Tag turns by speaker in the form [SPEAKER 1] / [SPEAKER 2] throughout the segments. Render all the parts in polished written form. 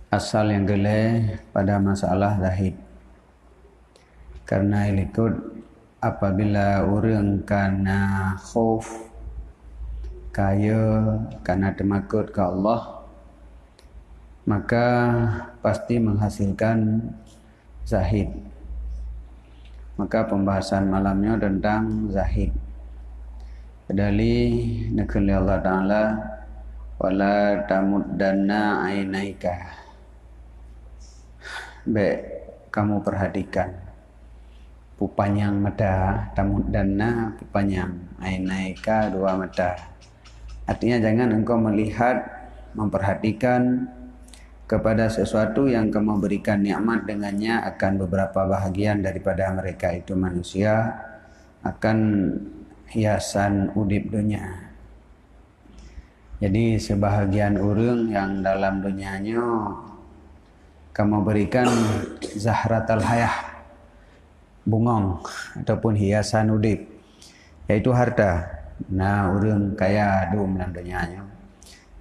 [SPEAKER 1] asal yang geleh pada masalah zahid. Karena ikut apabila orang kana khauf kaya karena temakut ke Allah, maka pasti menghasilkan zahid. Maka pembahasan malamnya tentang zahid. Pedali nakali Allah Ta'ala wala tamuddanna ainaika. Baik, kamu perhatikan pupanyang mata, tamuddanna pupanyang ainaika dua mata. Artinya jangan engkau melihat, memperhatikan kepada sesuatu yang kamu berikan nikmat dengannya akan beberapa bahagian daripada mereka itu manusia akan hiasan udip dunia. Jadi sebahagian orang yang dalam dunianya kamu berikan zahratal hayah, bungong ataupun hiasan udip, yaitu harta. Nah, orang kaya dum dalam dunianya.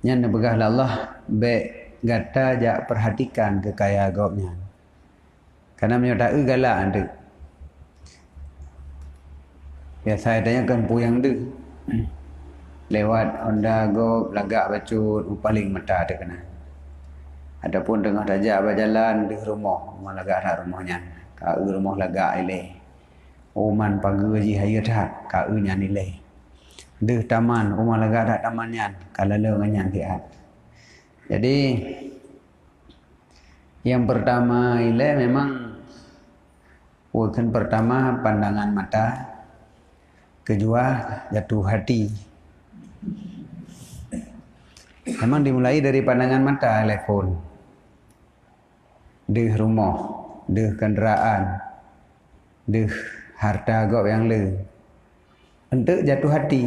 [SPEAKER 1] Nya nebegah Allah baik gata jak perhatikan kekayaan gopnya. Karena menyata galak ande. Biasa adanya kan puyang de. Lewat onda gop lagak bacut paling mata ada kena. Adapun tengah dajak berjalan di rumah lagak dah rumahnya. Ka rumah lagak ile. Oman pagi ji hayat hak ka nya nilai. Deh taman rumah lagak dah tamannya kalau lengannya kiat. Jadi yang pertama ile memang pertama pandangan mata, kedua jatuh hati. Memang dimulai dari pandangan mata, telepon, deh rumah, deh kenderaan, deh harta gop yang le. Untuk jatuh hati,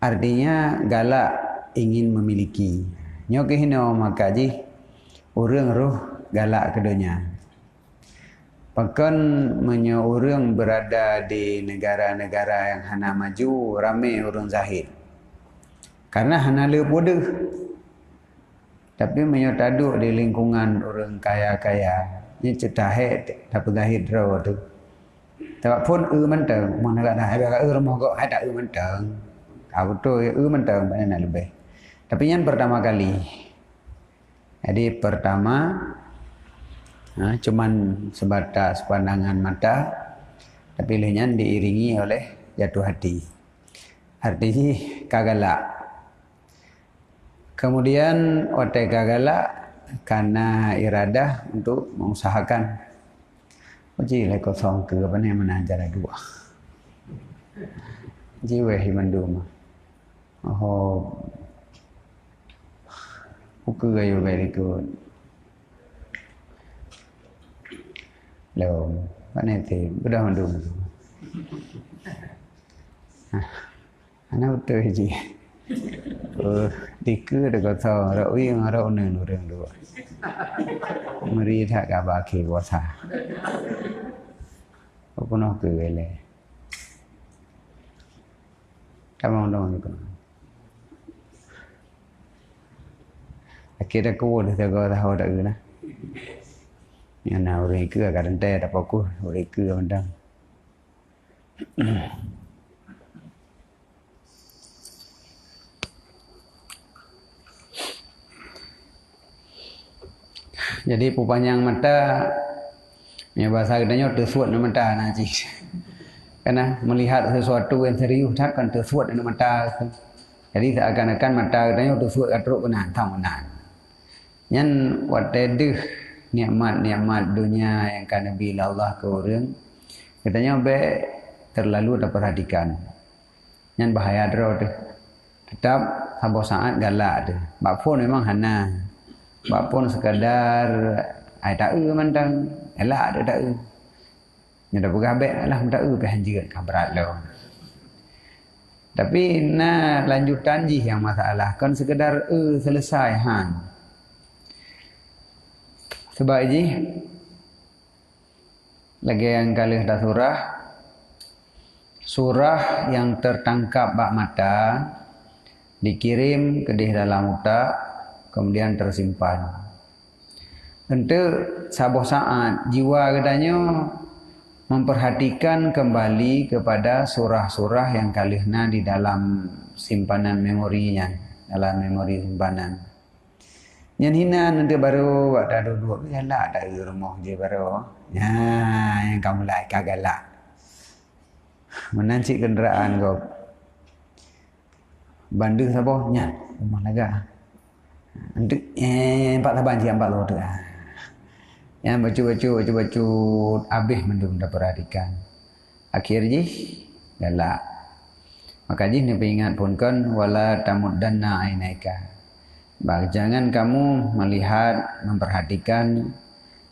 [SPEAKER 1] artinya galak ingin memiliki. Nyokihino makaji orang roh galak kedunya. Bahkan menyo orang berada di negara-negara yang hana maju ramai orang zahid. Karena hana le bodoh. Tapi menyo taduk di lingkungan orang kaya-kaya. Ni cetahe dapat zahid ro tu. Tapi pun mentang mana gak dah ada rumah kok ada mentang. Kau betul mentang mana lebih. Tapi yang pertama kali. Jadi pertama cuman sebatas pandangan mata, tapi lainnya diiringi oleh jatuh hati. Artinya kagalak. Kemudian otak kagalak karena iradah untuk mengusahakan. Uji leko song ke apa ni menajar dua. Jiwa himanduma. Oh. Buku gayu very good. Lalu, mana itu? Sudah mandum. Anak betul je. Diku dekat sah, rawi ngarau nurung dua. Meri tak kabaki wasa. Apa nak kewele? Kamu mandum juga. Akhirnya kau dah jaga tahu tak guna. Yang nak orang itu agak rentai tak paku orang itu mandang. Jadi pupanyang mata, yang bahasa katanya tersuat dengan mata nanti. Karena melihat sesuatu yang serius takkan tersuat dengan mata. Jadi seakan-akan mata katanya tersuat katruk benar, tahu benar. Yang wateduh nikmat-nikmat dunia yang kan bila Allah ke orang, katanya baik terlalu tak perhatikan. Yang bahaya draw tu. Tetap sampai saat galak tu. Bapun memang hana. Bapun sekadar ai tak mentang elak ada tak. Nya dah berabek lah tak behan juga kabarat lo. Tapi na lanjutan ji yang masalah kan sekadar selesai han. Sebab ini lagi yang kali dah surah yang tertangkap bak mata dikirim ke di dalam otak kemudian tersimpan. Untuk sabuh saat jiwa katanya memperhatikan kembali kepada surah-surah yang kalihna di dalam simpanan memorinya, dalam memori simpanan. Yang hina nanti baru ada duduk galak dari rumah je baru. Ya, yang kamu like galak. Menancik kenderaan kau. Bandung saboh nya rumah laga. Untuk empat taban je empat lo tu. Yang bacu habis mendung dah perhatikan. Akhir je galak. Maka je ni ingat pun kan wala tamuddanna ainaika. Jangan kamu melihat, memperhatikan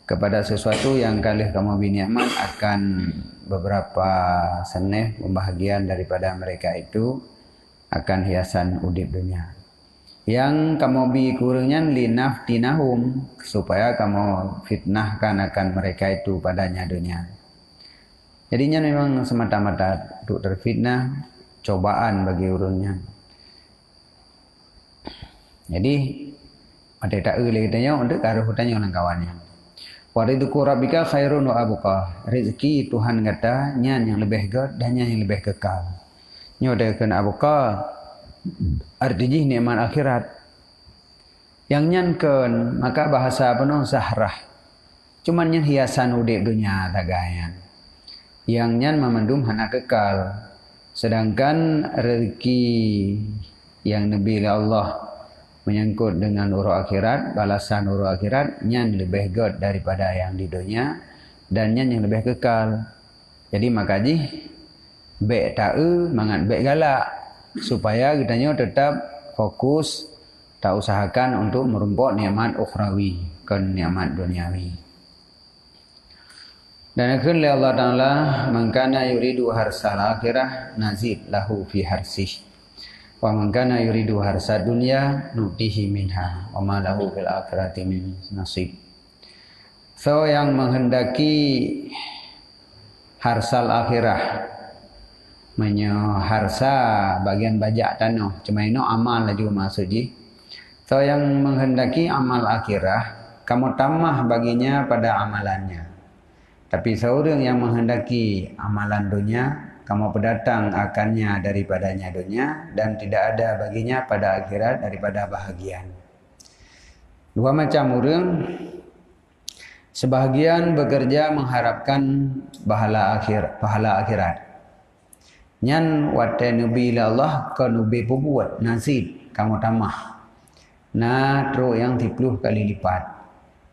[SPEAKER 1] kepada sesuatu yang kalih kamu binikmat akan beberapa seneh pembahagian daripada mereka itu akan hiasan udip dunia. Yang kamu bi kurangnya linaftinahum supaya kamu fitnahkan akan mereka itu padanya dunia. Jadinya memang semata-mata untuk terfitnah, cobaan bagi urunnya. Jadi ada tak lagi tanya untuk karuh tanya orang kawannya. Wa rizqu rabbika khairun wa abqa. Rezeki Tuhan kata nyan yang lebih god dan nyan yang lebih kekal. Nyo ada kena abqa artinya nikmat akhirat. Yang nyan ken maka bahasa penuh zahrah. Cuman nyan hiasan udip dunia tagayan. Yang nyan memandum hana kekal. Sedangkan rezeki yang Nabi Allah menyangkut dengan urut akhirat, balasan urut akhirat nyan lebih god daripada yang di dunia dan nyan yang lebih kekal. Jadi makaji baik tahu mangat baik galak supaya kitanya tetap fokus tak usahakan untuk merumput nikmat ukhrawi kan nikmat duniawi. Dan akhirnya Allah Ta'ala mangkana yuridu harsal akhirah nazid lahu fi harsih. Wa man kana yuridu harsad dunya nutihi minha wa ma lahu fil akhirati min nasib. So yang menghendaki harsal akhirah harsa bagian bajak tanah cuma ini amal lagi maksudnya. So yang menghendaki amal akhirah kamu tamah baginya pada amalannya. Tapi seorang yang menghendaki amalan dunia kamu pendatang akannya daripadanya dunia dan tidak ada baginya pada akhirat daripada bahagian. Dua macam orang, sebahagian bekerja mengharapkan pahala akhirat. Nyan wate nubi Allah ke nubi pubuat nasib kamu tamah. Na tro yang 10 kali lipat.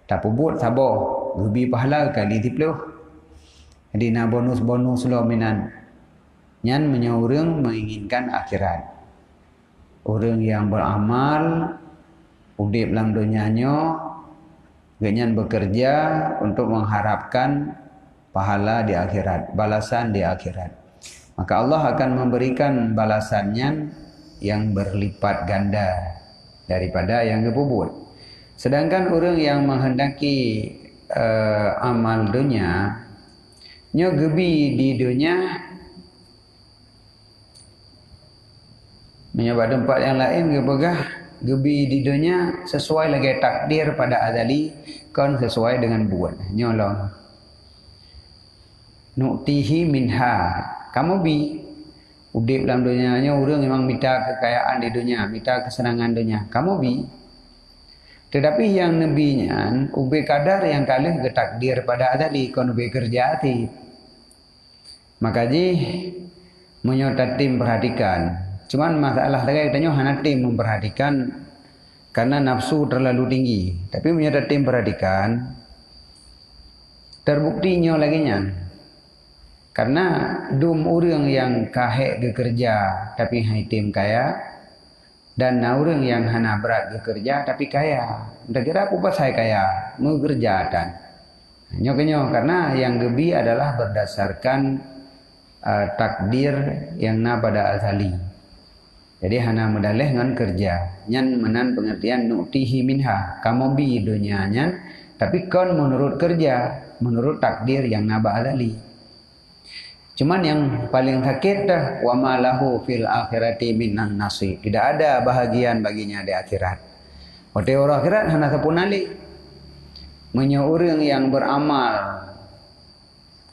[SPEAKER 1] Tak pubuat sabar, nubi pahala kali 10. Jadi na bonus-bonus lo minan. Nyan menyorang menginginkan akhirat. Orang yang beramal udip dalam dunianya genyan bekerja untuk mengharapkan pahala di akhirat, balasan di akhirat. Maka Allah akan memberikan balasannya yang berlipat ganda daripada yang kebubut. Sedangkan orang yang menghendaki amal dunia nyo gebi di dunia menyoba tempat yang lain kepegah gebi di dunia sesuai lagi takdir pada azali kan sesuai dengan buat nyolong nuktihi minha kamu bi udip dalam dunianya orang memang minta kekayaan di dunia minta kesenangan dunia kamu bi tetapi yang nabinya ubi kadar yang kalih ke takdir pada azali kan ubi kerja hati maka ji menyota tim perhatikan. Cuman masalah tadi katanya hana tim memperhatikan karena nafsu terlalu tinggi. Tapi menyata tim perhatikan terbuktinya lagi nya. Karena dum orang yang kahek bekerja tapi hai tim kaya dan orang yang hana berat bekerja tapi kaya. Ndak kira apa pasal kaya mengerja dan nyokenyo karena yang gebi adalah berdasarkan takdir yang na pada azali. Jadi hana medaleh ngan kerja. Nyan menan pengertian nuktihi minha. Kamu bi dunia nyan. Tapi kon menurut kerja. Menurut takdir yang naba azali. Cuman yang paling sakit dah. Wa ma lahu fil akhirati minan nasib. Tidak ada bahagian baginya di akhirat. Waktu orang akhirat hana sepunali. Menyo orang yang beramal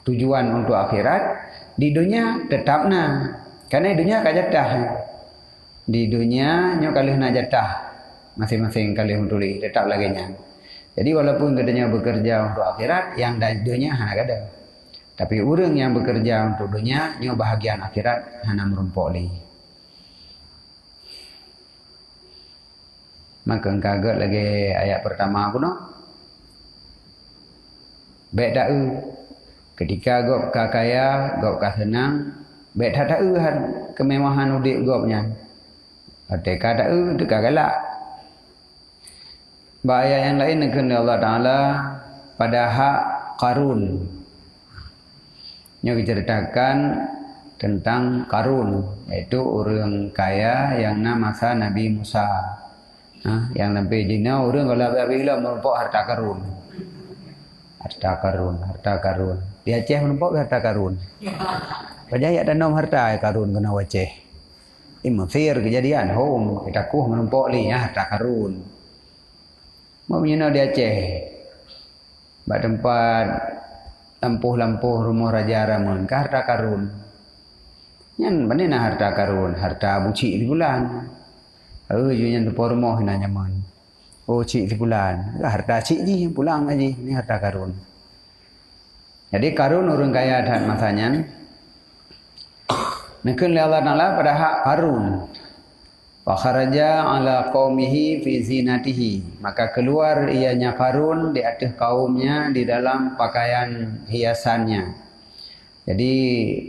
[SPEAKER 1] tujuan untuk akhirat di dunia tetapna. Karena di dunia kajatah. Di dunia nyo kalih nak jatah masing-masing kalih untuk tetap lagi nya. Jadi walaupun katanya bekerja untuk akhirat, yang di dunia hana kada. Tapi orang yang bekerja untuk dunia nyo bahagian akhirat hana merumpok li. Maka kaget lagi ayat pertama pun no. Baik tak ketika gop ka kaya, gop ka senang, baik tak kemewahan udik gopnya. Ketika tak dekat galak. Ayat yang lain dengan Allah Ta'ala pada hak Qarun. Ini diceritakan tentang Qarun, yaitu orang kaya yang nama masa Nabi Musa. Yang sampai jina orang kalau bila merumpok harta karun. Harta karun. Di Aceh merumpok harta karun. Pajaya dan nom harta karun kena Aceh. Mesir kejadian home kita kuh menumpuk li harta karun. Mau menyena di Aceh. Bak tempat lampuh-lampuh rumah raja ramun ke harta karun. Nyan mana harta karun, harta bucik di bulan. Nyan tempat rumah na nyaman. Oh cik di bulan. Harta cik ji pulang aja ni harta karun. Jadi karun orang kaya dan masanya. Nakun Allah Ta'ala pada hak Qarun. Wa kharaja ala qaumihi fi zinatihi. Maka keluar ianya Qarun di atas kaumnya di dalam pakaian hiasannya. Jadi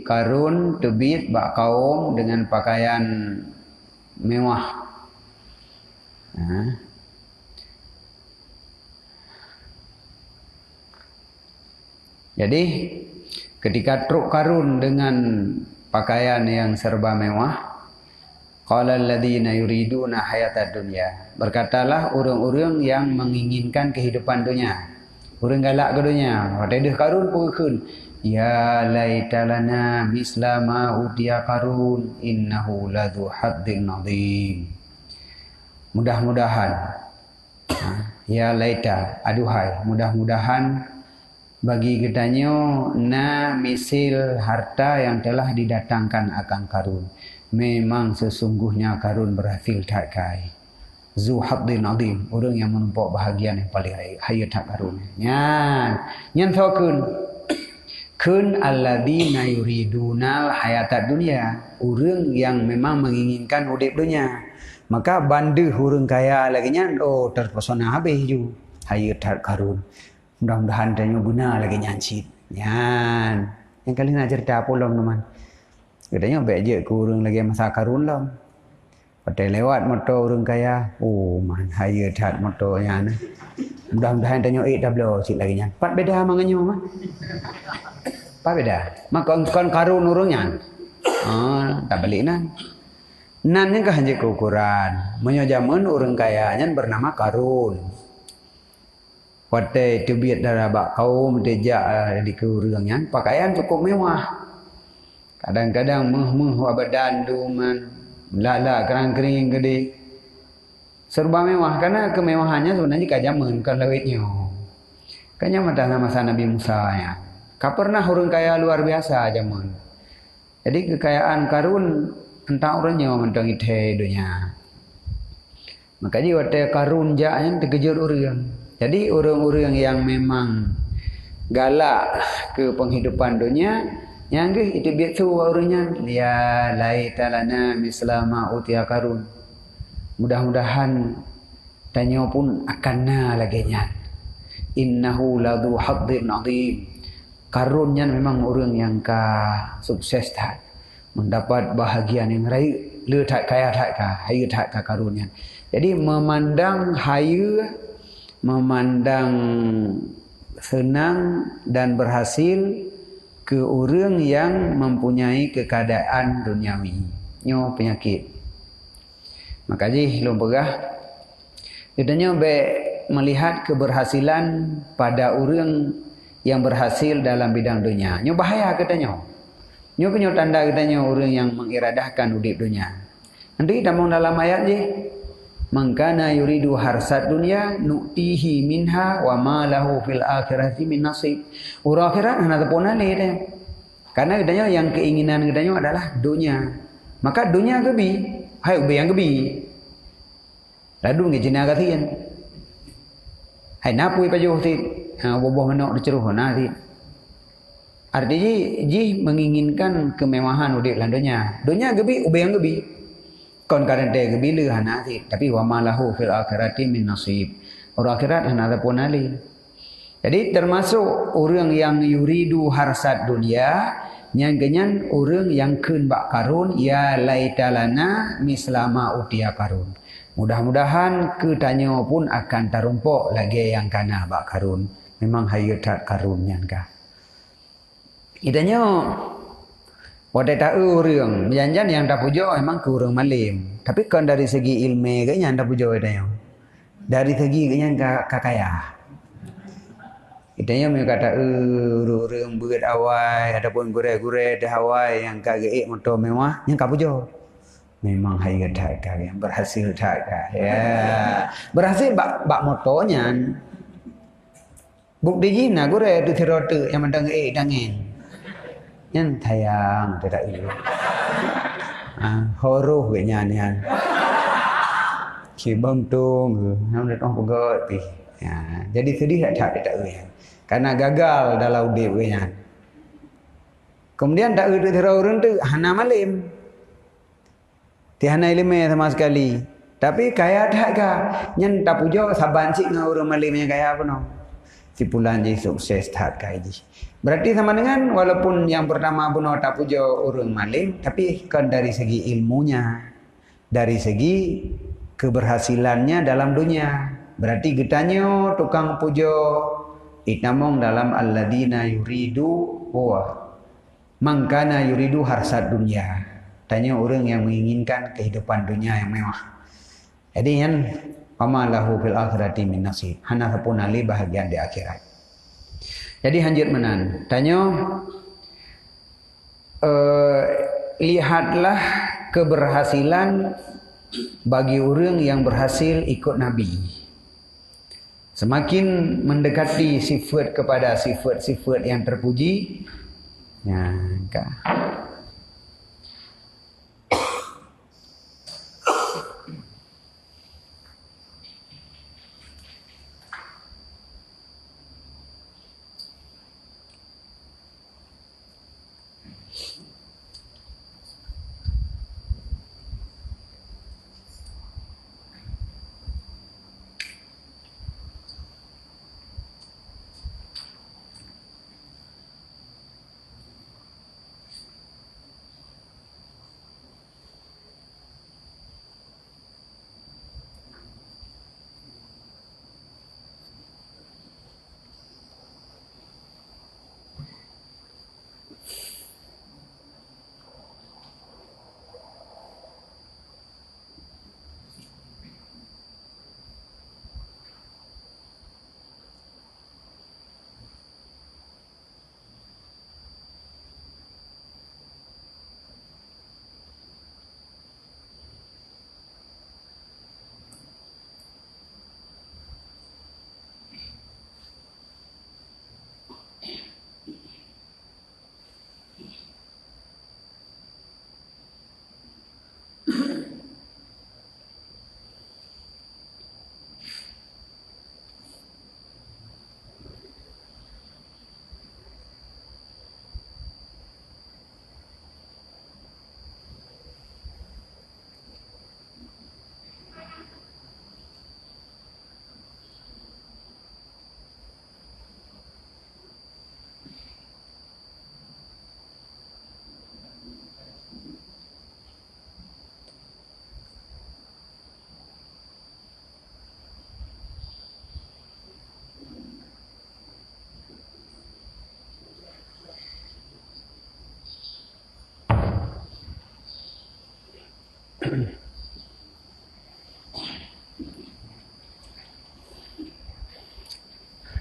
[SPEAKER 1] Qarun terbit bak kaum dengan pakaian mewah. Jadi ketika truk Qarun dengan pakaian yang serba mewah, qala alladziina yuriduna hayatad dunya. Berkatalah orang-orang yang menginginkan kehidupan dunia. Orang galak ke dunia. Wadai Qarun pun ya laitalana misla ma utiya Qarun innahu ladzu haddin nadzim. Mudah-mudahan ya laita aduhai mudah-mudahan bagi kitanya na misil harta yang telah didatangkan akan Qarun. Memang sesungguhnya Qarun berhasil tak kai. Zu haddin azim, orang yang menumpuk bahagian yang paling hayat tak Qarun. Nyan thokun kun alladzina yuridunal hayatad dunya, orang yang memang menginginkan hidup dunia. Maka bandu orang kaya lagi nya terpesona habis ju hayat tak Qarun. Mudah-mudahan dia guna lagi nyancit. Yang kali nak cerita apa lom teman. Katanya baik je kurang lagi masa Qarun lom. Pada lewat motor orang kaya. Oh man haya dat motornya na. Mudah-mudahan dia dah cik lagi nyan. Pat beda manganyo mah. Pat beda. Maka kon Qarun urungnya. Tak balik nan. Nan ni kah hanya ukuran. Menyojaman orang kaya nya bernama Qarun. Pada tebiat darah bak kaum dejak di keurangnya pakaian cukup mewah. Kadang-kadang meh badan duman lala kerang-kering gede. Serba mewah karena kemewahannya sebenarnya kajaman kan lawitnya. Kanya masa Nabi Musa ya. Ka pernah orang kaya luar biasa zaman. Jadi kekayaan Qarun entah orangnya mentang ite dunia. Makanya waktu Qarun jaknya terkejut orang. Jadi orang-orang yang memang galak ke penghidupan dunia, yang itu biasa orangnya ya laitalana mislama utiya Qarun. Mudah-mudahan tanya pun akanna lagi nya. Innahu ladzu haddin azim. Qarunnya memang orang yang sukses tak mendapat bahagian yang raya le tak kaya tak ka haya tak ka Qarunnya. Jadi memandang haya, memandang senang dan berhasil ke orang yang mempunyai keadaan duniawi. Nyo penyakit. Makanya lompegah katanya melihat keberhasilan pada orang yang berhasil dalam bidang dunia. Nyo bahaya katanya. Nyo punya tanda katanya orang yang mengiradahkan hidup dunia. Nanti kita mau dalam ayat je. Man kana yuridu harsad dunya nu'tihi minha wa ma lahu fil akhirati min nasib. Urang akhirat hana tepona le dia. Karena katanya yang keinginan katanya adalah dunia. Maka dunia gebi, hai ubi yang gebi. Lalu ngi jina katien. Hai napui pajuh ti, boboh menok diceruh na ti. Artinya ji menginginkan kemewahan udik lan dunia. Dunia gebi ubi yang gebi. Kon kadang dia gebi le hana ti, tapi wa malahu fil akhirati min nasib. Orang akhirat hana ada pun ali. Jadi termasuk orang yang yuridu harsat dunia, yang genyan orang yang keun bak karun ya laitalana mislama utia karun. Mudah-mudahan ketanya pun akan tarumpok lagi yang kana bak karun. Memang hayat karun yang kah. Itanya pada tahu orang janjan yang tak puja memang kurang malim. Tapi kan dari segi ilmu kayaknya tak puja itanya. Dari segi kayaknya kakaya. Itanya mereka kata orang berat awai ataupun gure-gure dah awai yang kagak motor mewah yang tak puja. Memang hayat tak yang berhasil tak ya. Berhasil bak motornya. Bukti jina gure tu tirotu yang mendang dangin. Yang tayang tidak itu, horoh kayaknya ni kan, kibang tung, nampak orang pegot pi, jadi sedih tak itu, karena gagal dalam udip kayaknya. Kemudian tak itu orang tu hana malim, tiada ilmu sama sekali, tapi kaya tak kah, yang tak puja saban cik ngau orang malimnya kaya apa no, si pulan je sukses tak kaya je. Berarti sama dengan walaupun yang pertama pun tak puja orang malim, tapi kan dari segi ilmunya, dari segi keberhasilannya dalam dunia. Berarti getanya tukang puja itamong dalam alladina yuridu huwa mangkana yuridu harsad dunia. Tanya orang yang menginginkan kehidupan dunia yang mewah. Jadi yang amalahu fil akhirati min nasib. Hana pun ali bahagian di akhirat. Jadi hanjit menan. Tanya, lihatlah keberhasilan bagi orang yang berhasil ikut Nabi. Semakin mendekati sifat kepada sifat-sifat yang terpuji, ya, kah?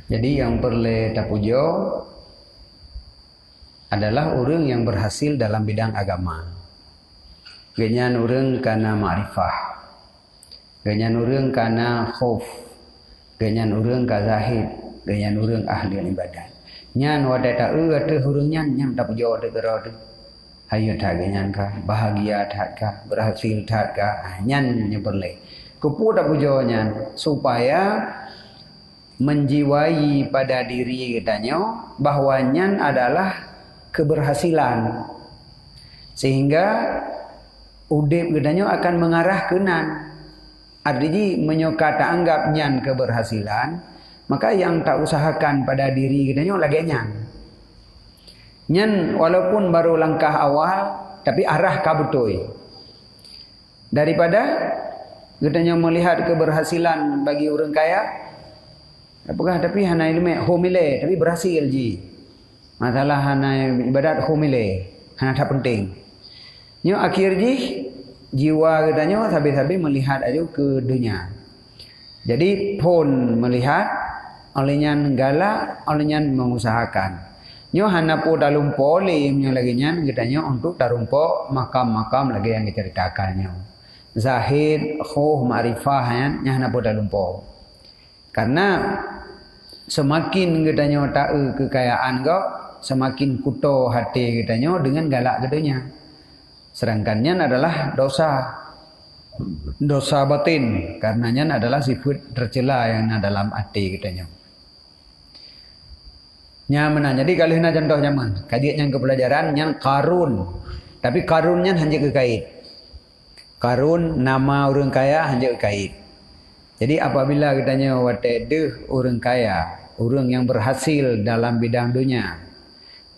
[SPEAKER 1] Jadi yang perlu tapujo adalah orang yang berhasil dalam bidang agama. Genyan orang kana ma'rifah. Ganyan urang kana khauf. Ganyan urang ka zahid, ganyan urang ahli ibadat. Nyan wada ta atuh urang nyan nyam tak pujo teu kero teu. Hayu ta ganyan ka, bahagia ta ka, berhasil ta ka. Nyan nyeberle. Kupu tak pujo nyan supaya menjiwai pada diri kitanya bahwa nyan adalah keberhasilan. Sehingga udip kitanya akan mengarah ke nan. Artinya menyokata anggap nyan keberhasilan, maka yang tak usahakan pada diri kitanya lagi nyan. Nyan walaupun baru langkah awal, tapi arah ka betul. Daripada kitanya melihat keberhasilan bagi orang kaya, apakah tapi hana ilmu homile tapi berhasil ji. Masalah hana ibadat homile, hana tak penting. Nyo akhir ji jiwa kitanya sabi-sabi melihat aja ke dunia. Jadi pun melihat, olehnya nenggala, olehnya mengusahakan. Nyo hana po dalumpo limnya lagi nyan kitanya untuk darumpo makam-makam lagi yang diceritakannya. Zahid, khuh, ma'rifah nya hana po dalumpo. Karena semakin kitanya tak kekayaan kok, semakin kuto hati kitanya dengan galak gedenya. Sedangkannya adalah dosa batin, karenanya adalah sifat tercela yang ada dalam hati kitanya. Nyaman, jadi kalau nak contoh nyaman, kajian yang kepelajaran yang karun, tapi karunnya hanya kekait. Karun nama orang kaya hanya kekait. Jadi apabila kitanya watedeh orang kaya, orang yang berhasil dalam bidang dunia,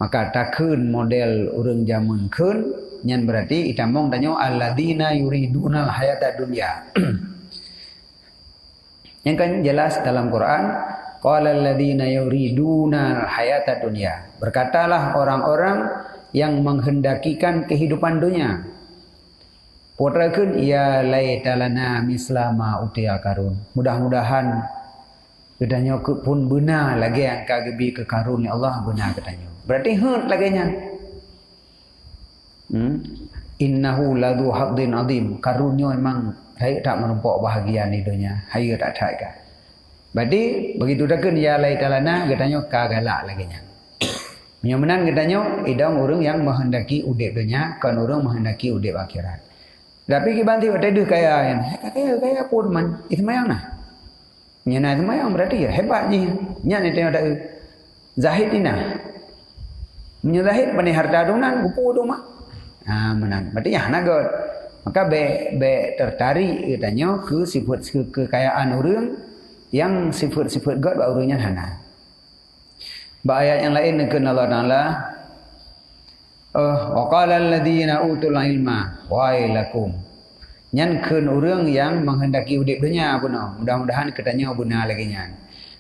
[SPEAKER 1] maka takun model orang zaman kun. Nyan berarti itamong tanyo alladzina yuridunal hayata dunya. Yang kan jelas dalam Quran, qala alladzina yuridunal hayata dunya. Berkatalah orang-orang yang menghendakikan kehidupan dunia. Potrakeun ya laitalana mislama utia karun. Mudah-mudahan kedanyo pun benar lagi yang kagebi ke karun ya Allah benar kedanyo. Berarti hut lagi nyan. Innahu ladu haddin azim. Karunia memang saya tak menumpuk bahagia di dunia. Saya tak ada. Berarti begitu dakan ya laitalana katanya kagalak lagi nya. Menyemenan katanya idam orang yang menghendaki udip dunia, kan orang menghendaki udip akhirat. Tapi kibanti waktu itu kaya kaya pun man itu mayang nah. Nyana itu mayang berarti ya hebat je. Nya ni tengok tak zahid ni nah. Menyazahid pani harta dunan kupu tu mah. Menang. Berarti ya nagot. Maka be tertarik katanya ke sifat kekayaan orang yang sifat-sifat God ba urangnya hana. Ba ayat yang lain nekeun Allah Taala wa qala alladziina utul ilma wailakum. Nyankeun urang yang menghendaki udip dunia punah. Mudah-mudahan katanya benar lagi nyan.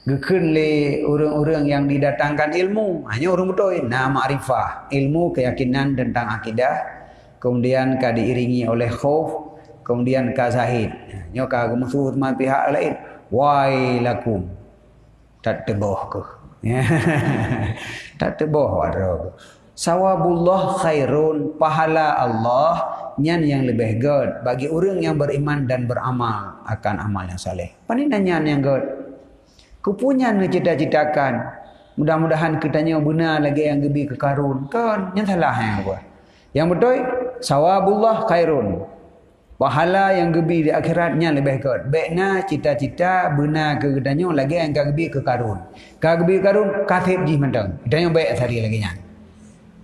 [SPEAKER 1] Gekeun le orang-orang yang didatangkan ilmu, hanya orang betul nah ma'rifah, ilmu keyakinan tentang akidah. Kemudian ka diiringi oleh khauf, kemudian ka zahid. Nyo ka musuh ma pihak lain. Wailakum. Tak teboh ke. Tak teboh waro. Sawabullah khairun, pahala Allah nyan yang lebih god bagi orang yang beriman dan beramal akan amal yang saleh. Paninanya yang god. Kupunya cita-citakan. Mudah-mudahan kitanya benar lagi yang gebi ke karun. Kan yang salah yang buat. Yang betul sawabullah khairun. Pahala yang gebi di akhiratnya lebih kuat. Baiknya cita-cita benar ke kitanya lagi yang gebi ke karun. Ka gebi karun kasih ji mentang. Kitanya baik sehari lagi nya.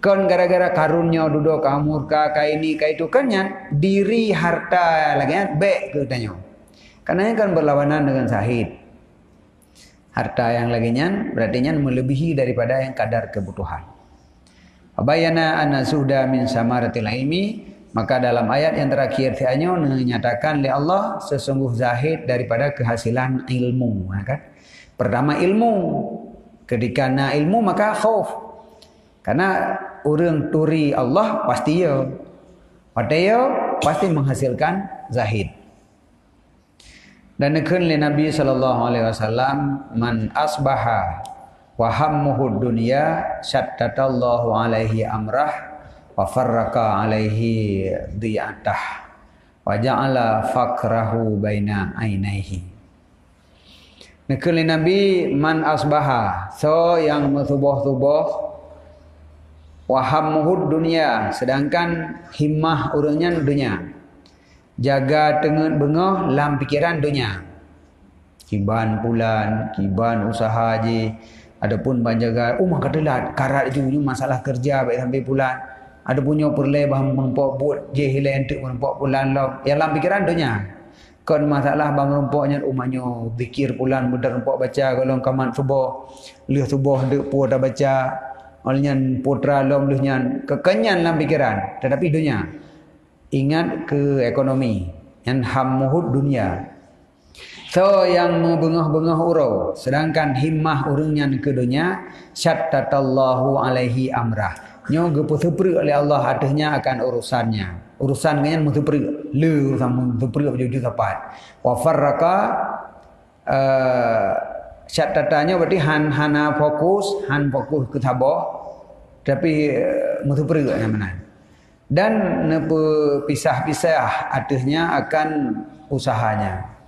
[SPEAKER 1] Kan gara-gara karunnya duduk kamur ka ini ka itu kan nya diri harta lagi baik ke kitanya. Karena kan berlawanan dengan sahid. Harta yang lagi nya berarti nya melebihi daripada yang kadar kebutuhan. Abayana anna suhda min samaratil ilmi, maka dalam ayat yang terakhir tianyo menyatakan oleh Allah sesungguh zahid daripada kehasilan ilmu, kan? Pertama ilmu, ketika na ilmu maka khauf. Karena orang turi Allah pasti ya. Pasti menghasilkan zahid. Dan nekeun li Nabi sallallahu alaihi wasallam man asbaha wa hammuhu dunya syattatallahu alaihi amrah wa farraqa alaihi diyatah wa ja'ala faqrahu baina ainaihi. Nakul Nabi man asbaha, so yang subuh-subuh wa hammuhud dunya, sedangkan himmah urangnya dunia. Jaga tengen bengah lam pikiran dunia. Kiban pulan, kiban usaha je. Adapun banjaga umah katelat karat je masalah kerja baik sampai pulan. Ada punya perle bah mempok but je hilai untuk mempok pulan lam. Ya lam pikiran dunia. Kon masalah bang rompoknya umahnya zikir pulan mudah rompok baca kalau kaman subuh. Leh subuh dek pu dah baca. Olehnya putra lom lehnya kekenyan lam pikiran tetapi dunia. Ingat ke ekonomi yang hammuhud dunia. So yang bengah-bengah urau sedangkan himmah urangnya ke dunia syattatallahu alaihi amrah. Nyo gepuseprek oleh Allah atasnya akan urusannya. Urusan kan museprek le sama museprek jadi tepat. Wa farraqa syattatanya berarti hana fokus ke tabah tapi museprek namanya. Dan pisah-pisah atasnya akan usahanya.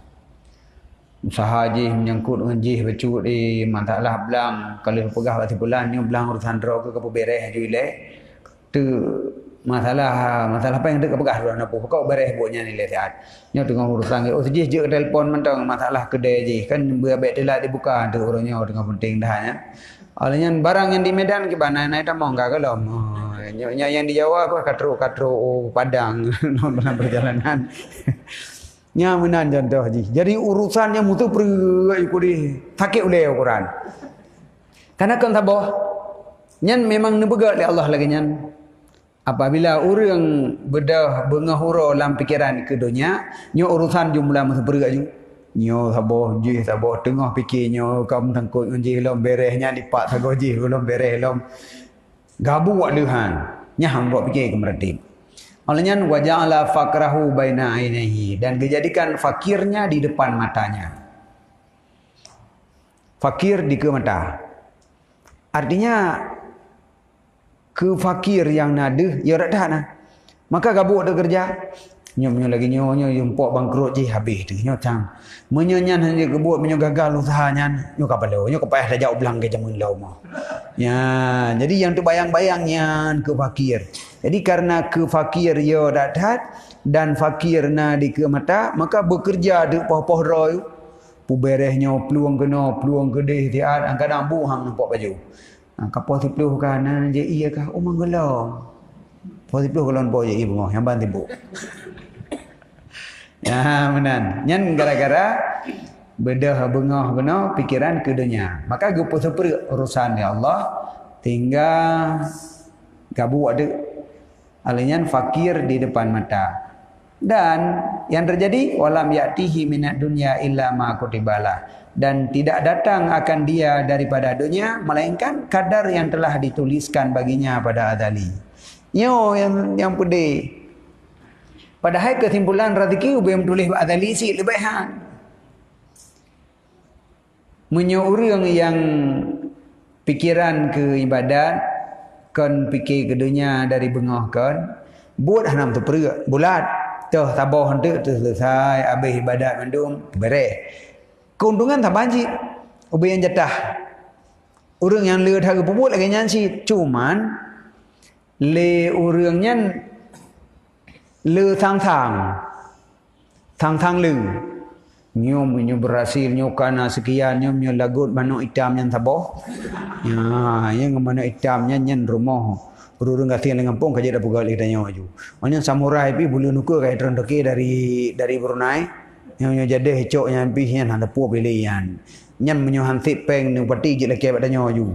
[SPEAKER 1] Usaha je menyangkut dengan je becut di masalah belang kalau pegah waktu bulan ni belang urusan ro ke beres je ile tu masalah apa yang dekat pegah ro nak kau beres buatnya ni lihat nyo tengah urusan oh je telefon mentang masalah kedai je kan berbet telat dibuka tu orangnya tengah penting dah ya olehnya barang yang di Medan ke mana naik tamong ka kalau yang di Jawa apa katro Padang dalam perjalanan nya menan contoh ji. Jadi urusannya mutu ikudi sakit oleh Al-Quran. Karena kan tabah nyan memang nebegat oleh Allah lagi nyan. Apabila orang bedah bengahura dalam pikiran ke dunia, nyo urusan jumlah mutu berat ju. Nyo sabah tengah fikirnya kamu tangkut nji lom beresnya dipak sago ji lom beres lom gabu wak lehan. Nya hang buat fikir ke meratib. Olehnya waja'ala faqrahu baina ainihi dan dijadikan fakirnya di depan matanya. Fakir di ke mata. Artinya ke fakir yang nada ya dak dah nah. Maka gabuk dak kerja. Nyo lagi nyo yumpok bangkrut je habis tu nyo cang. Menyanyan hanya kebut menyo gagal usahanya nyo kapalo nyo kepayah dah jauh belang ke jamun lau mah. Ya, jadi yang tu bayang-bayangnya ke fakir. Jadi karena ke fakir yo dadat dan fakir na di ke mata maka bekerja de poh-poh roy. Pu beresnya peluang peluang gede tiat kadang buhang nampak baju. Kapoh tipluh kana je iya kah oh manggelo. Poh tipluh kolon poh je ibu yang ban tibu. Ya menan. Nyan gara-gara bedah bengah benar pikiran ke dunia. Maka gupu seperti urusan ya Allah tinggal gabu ada alinyan fakir di depan mata. Dan yang terjadi walam ya'tihi minad dunya illa ma kutibala dan tidak datang akan dia daripada dunia melainkan kadar yang telah dituliskan baginya pada azali. Yo yang pedih. Padahal kesimpulan rezeki ubah tulis azali si lebihan. Orang yang pikiran ke ibadat kan fikir ke dunia dari bengah kan buat hanam tu perak bulat tuh tabah hendak tu selesai habis ibadat mandum beres keuntungan tak banjir ubah yang jatah orang yang le thar puput lagi nyansi cuman le orangnya le sang-sang le nyo berhasil nyo kana sekian nyo lagut manuk hitam yang tabah ya yang manuk hitamnya nyen rumah urung kasih dengan pong kaje dak pugal kita nyo aju onyo samurai pi bulu nuku kai trondoke dari Brunei nyo jadi hecoknya pi hian handa pu pilihan nyen menyo hansip peng nu pati je leke pada nyo aju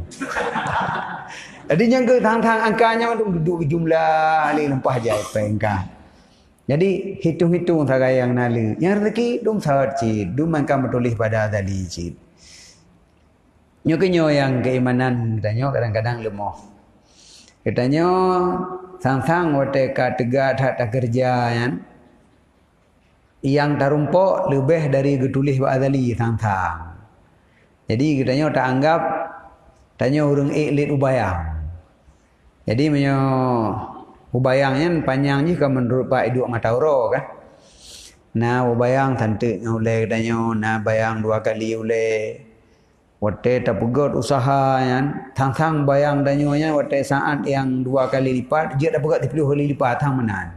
[SPEAKER 1] jadi yang ke tang-tang angkanya duduk jumlah ali lempah jai peng ka. Jadi hitung-hitung sagai yang nalu. Yang rezeki dum sahut cid, dum mangkam tulis pada azali cid. Nyo yang keimanan katanya kadang-kadang lemah. Katanya sang-sang wate ka tegak tak kerja kan. Yang tarumpok lebih dari getulis ba azali sang-sang. Jadi katanya tak anggap tanya urang iklit ubayang. Jadi menyo ubayangnya panjangnya kan menurut Pak Iduk Matauro kan. na bayang tante ngule danyo na bayang 2 kali ule wate tapegot usaha yan thang bayang danyo nya wate saat yang 2 kali lipat dia dah pegot 10 kali lipat thang menan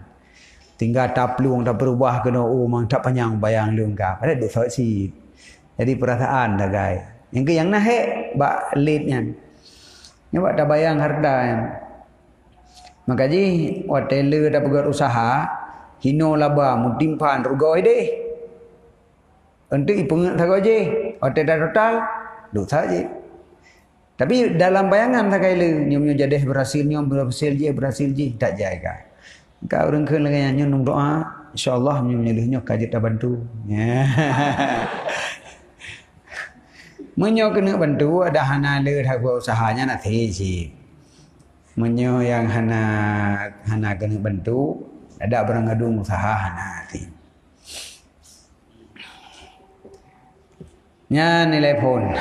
[SPEAKER 1] tinggal tapluang tak berubah kena mang tak panjang bayang lungkap ada duk si jadi perasaan dah guys yang naik bak lead nyan nyabak dah bayang harta yan maka ji wate le dah pegot usaha hino laba mutimpan rugoi deh untuk ipungat thago je ote dah total duk saja tapi dalam bayangan tak kailu nyom jadi berhasil je tak jaga kau orang keun lagi nyom doa insyaallah nyom nyelihnya kajit dah bantu menyo kena bantu ada hana le thago usahanya nak theji menyo yang hana kena bantu ada barang gadung usaha hati. Nya nilai pun.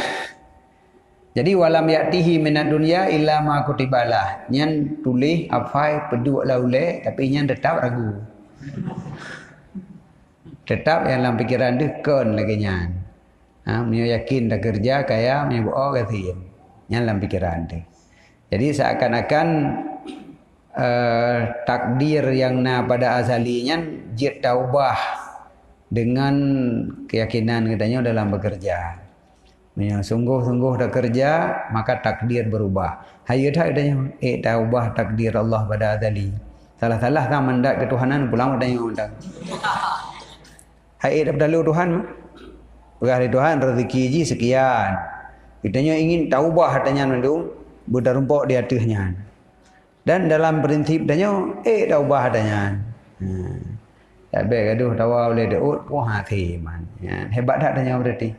[SPEAKER 1] Jadi walam yatihi minad dunya illa ma kutibalah. Nyan tulis afai peduk laule tapi nyan tetap ragu. Tetap yang dalam pikiran dia kon lagi nyan. Menyo yakin dah kerja kaya menyo boh gatin. Nyan dalam pikiran dia. Jadi seakan-akan takdir yang pada asalinya jid taubah dengan keyakinan katanya dalam bekerja. Sungguh-sungguh dah kerja maka takdir berubah. Hayu dah katanya taubah takdir Allah pada asali. Salah-salah kan mendak ketuhanan pulang katanya mendak. Hayu dah berlalu Tuhan. Berkali Tuhan rezeki ji sekian. Katanya ingin taubah katanya mendung berdarumpok di atasnya. Dan dalam prinsip danyo dah ubah adanya. Tak baik gaduh tawa boleh deut puah hati man. Hebat dak danyo berarti.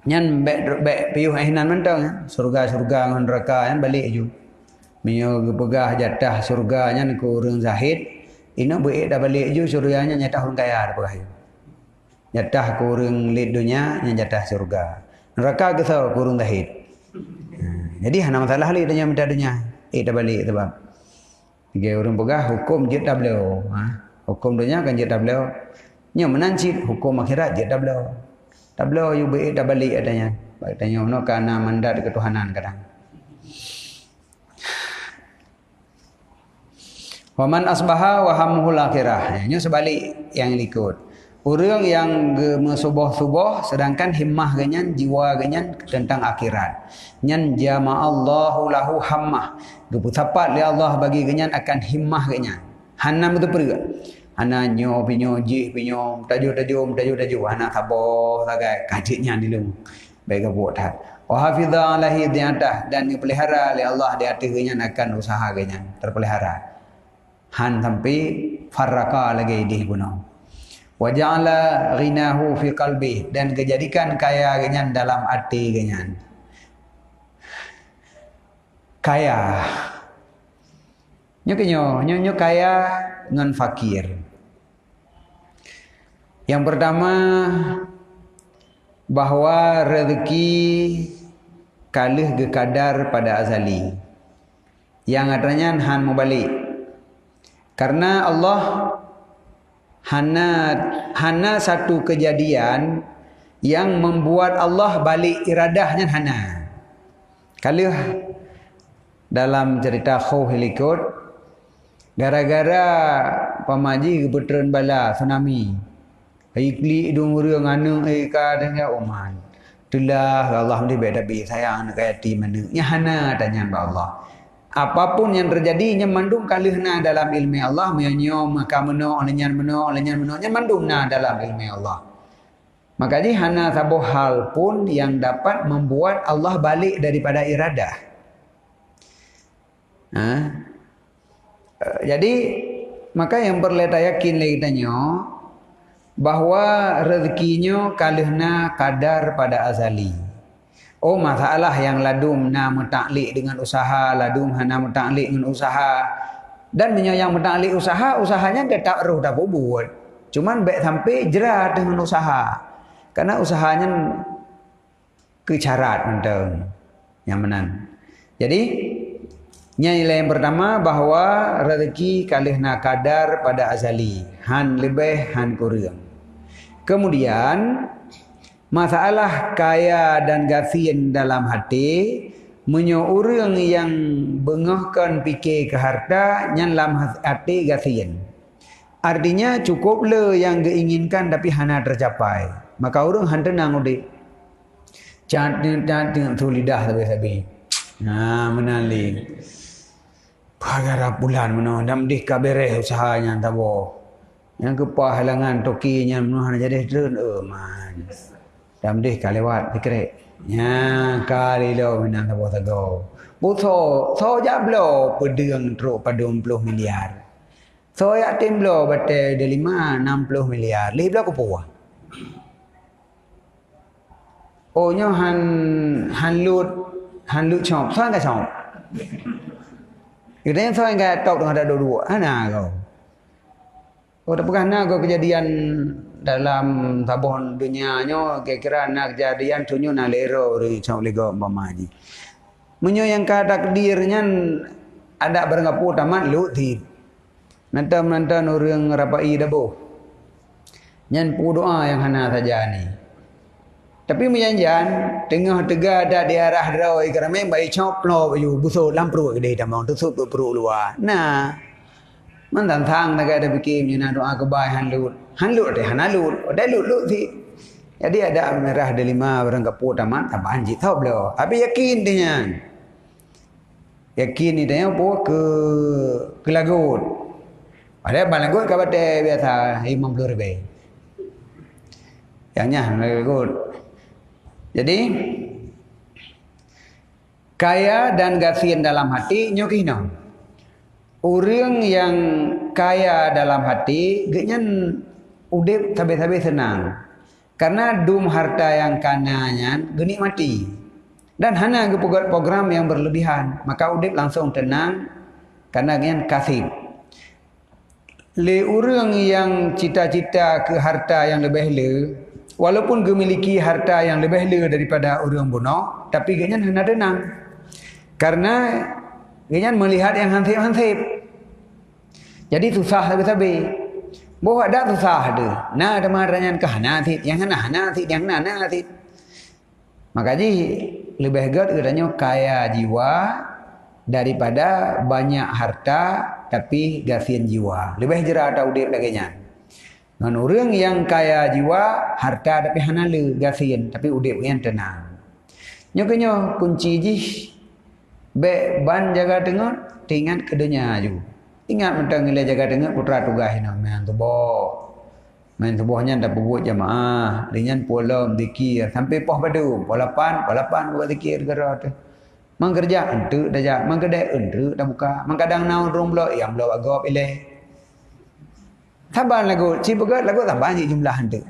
[SPEAKER 1] Nyan baik piuh ihnan mentang surga-surga ngan neraka yan balik ju. Mio pegah jatah surga nyan ku urang zahid, ina baik dah balik ju surganya nyatah orang kaya dah pegah. Jatah ku urang lid dunia nyan jatah surga. Neraka kesau ku urang zahid. Jadi hana masalah li danyo minta dunia. Dah balik sebab dia orang pegah hukum je dah beliau hukum dunia kan je dah beliau nya menancit hukum akhirat je dah beliau you baik dah balik adanya baik tanya no kana mandat ketuhanan kadang waman asbaha wa hamuhul akhirah nya sebalik yang ikut orang yang subuh-subuh sedangkan himmah ganyan jiwa ganyan tentang akhirat nyan jama'allahu lahu hammah geputapat li Allah bagi ganyan akan himmah ganyan hanam tu perga hana nyo pinyo ji pinyo tajuk hana sabar sagai kajiknya dilung baik buat hat wa hafiza alaihi diatah dan dipelihara oleh Allah di atas ganyan akan usaha ganyan terpelihara han sampai farraka lagi di gunung wa ja'ala ghinahu fi qalbi dan kejadikan kaya ganyan dalam hati ganyan kaya nyo kaya ngan fakir yang pertama bahwa rezeki kalih gekadar pada azali yang adanya han mau balik karena Allah hana satu kejadian yang membuat Allah balik iradahnya hana. Kalau dalam cerita Khuh Helikot gara-gara pamaji kebetulan bala tsunami. Ikli dong urang anu ka dengan Oman. Itulah Allah mesti beda bi sayang nak ayati mana. Nya hana tanya Allah. Apapun yang terjadi nya mandung kalihna dalam ilmu Allah menyo maka meno lenyan meno nya mandungna dalam ilmu Allah. Maka jadi hana satu hal pun yang dapat membuat Allah balik daripada iradah. Jadi maka yang perlu yakin lagi tanya bahwa rezekinya kalihna kadar pada azali. Oh masalah yang ladum na mutaklik dengan usaha, ladum hana mutaklik dengan usaha. Dan yang mutaklik usaha, usahanya dia tak roh tak buat. Cuman baik sampai jerat dengan usaha. Karena usahanya kecarat mentang yang menan. Jadi Nilai yang pertama bahawa rezeki kalihna kadar pada azali, han lebih han kurang. Kemudian masalah kaya dan gafin dalam hati, menyo urang yang bengahkan fikir ke harta nyan dalam hati gafin. Artinya cukup le yang diinginkan tapi hana tercapai. Maka orang han tenang udik. Jangan tengok tu lidah sabi-sabi. Nah, menaling. Pagara bulan mana dam dik kabere usahanya tabo. Yang kepa halangan tokinya mana jadi terun man. Dam dik kalewat dikre. Nya kali lo menang tabo tago. Buto so jablo pedeng truk pada 20 miliar. So ya timblo bate de 5 60 miliar. Liblo ko puah. Oh nyo han lut chop sang ka chop. Kita so enggak tok dengan ada dua. Ana kau. Oh tak pernah kau kejadian dalam tabon dunianya kira-kira nak kejadian tunyo na lero ri chop lego mamaji. Menyo yang ka takdirnya ada berengapu tamat lut ti. Nanti orang rapai dabo. Nyan pu doa yang hana saja ni. Tapi menjanjian tengah tega ada di arah draw kerana baik chop loอยู่ busuk lampru gede tamang tusuk perut luar. Nah. Man tantang nak ada bikin nyana doa kebai hanlut. Hanlut deh hanalut. Ada lut si. Jadi ada merah de 5 barang kaput tamat tambahan ji thop lo. Abi yakin dia. Yakin ni dia po ke lagut. Ada balagut ka bate biasa 50 ribu. Yang lagut. Jadi kaya dan gafin dalam hati nyokino. Orang yang kaya dalam hati genyan udip tabe-tabe senang. Karena dum harta yang kananya geni mati. Dan hana program yang berlebihan, maka udip langsung tenang karena genyan kasih. Le orang yang cita-cita ke harta yang lebih le, walaupun memiliki harta yang lebih le daripada orang bunuh, tapi genyan hana tenang. Karena genyan melihat yang hansip-hansip. Jadi susah sabi-sabi. Boh ada susah ada. Nah ada marahnya ke hanatit, yang hanatit, yang hanatit. Maka jadi lebih baik katanya kaya jiwa daripada banyak harta tapi gafin jiwa. Lebih jerah atau udip lagi nya. Ngan orang yang kaya jiwa, harta tapi hanalu gafin, tapi udip yang tenang. Nyokanyo kunci jih, be ban jaga tengok, tingat ke dunia ju. Ingat mentang nilai jaga tengok putra tugas ini, main tubuh. Main tubuhnya dah buat jamaah, dengan polam dikir sampai poh padu, polapan buat dikir gerak tu. Mang kerja entu dah jak, mang kedai entu dah buka, mang kadang naun rong blok yang blok agop ileh. Sabar lagu, si begat lagu sabar je jumlah hantu.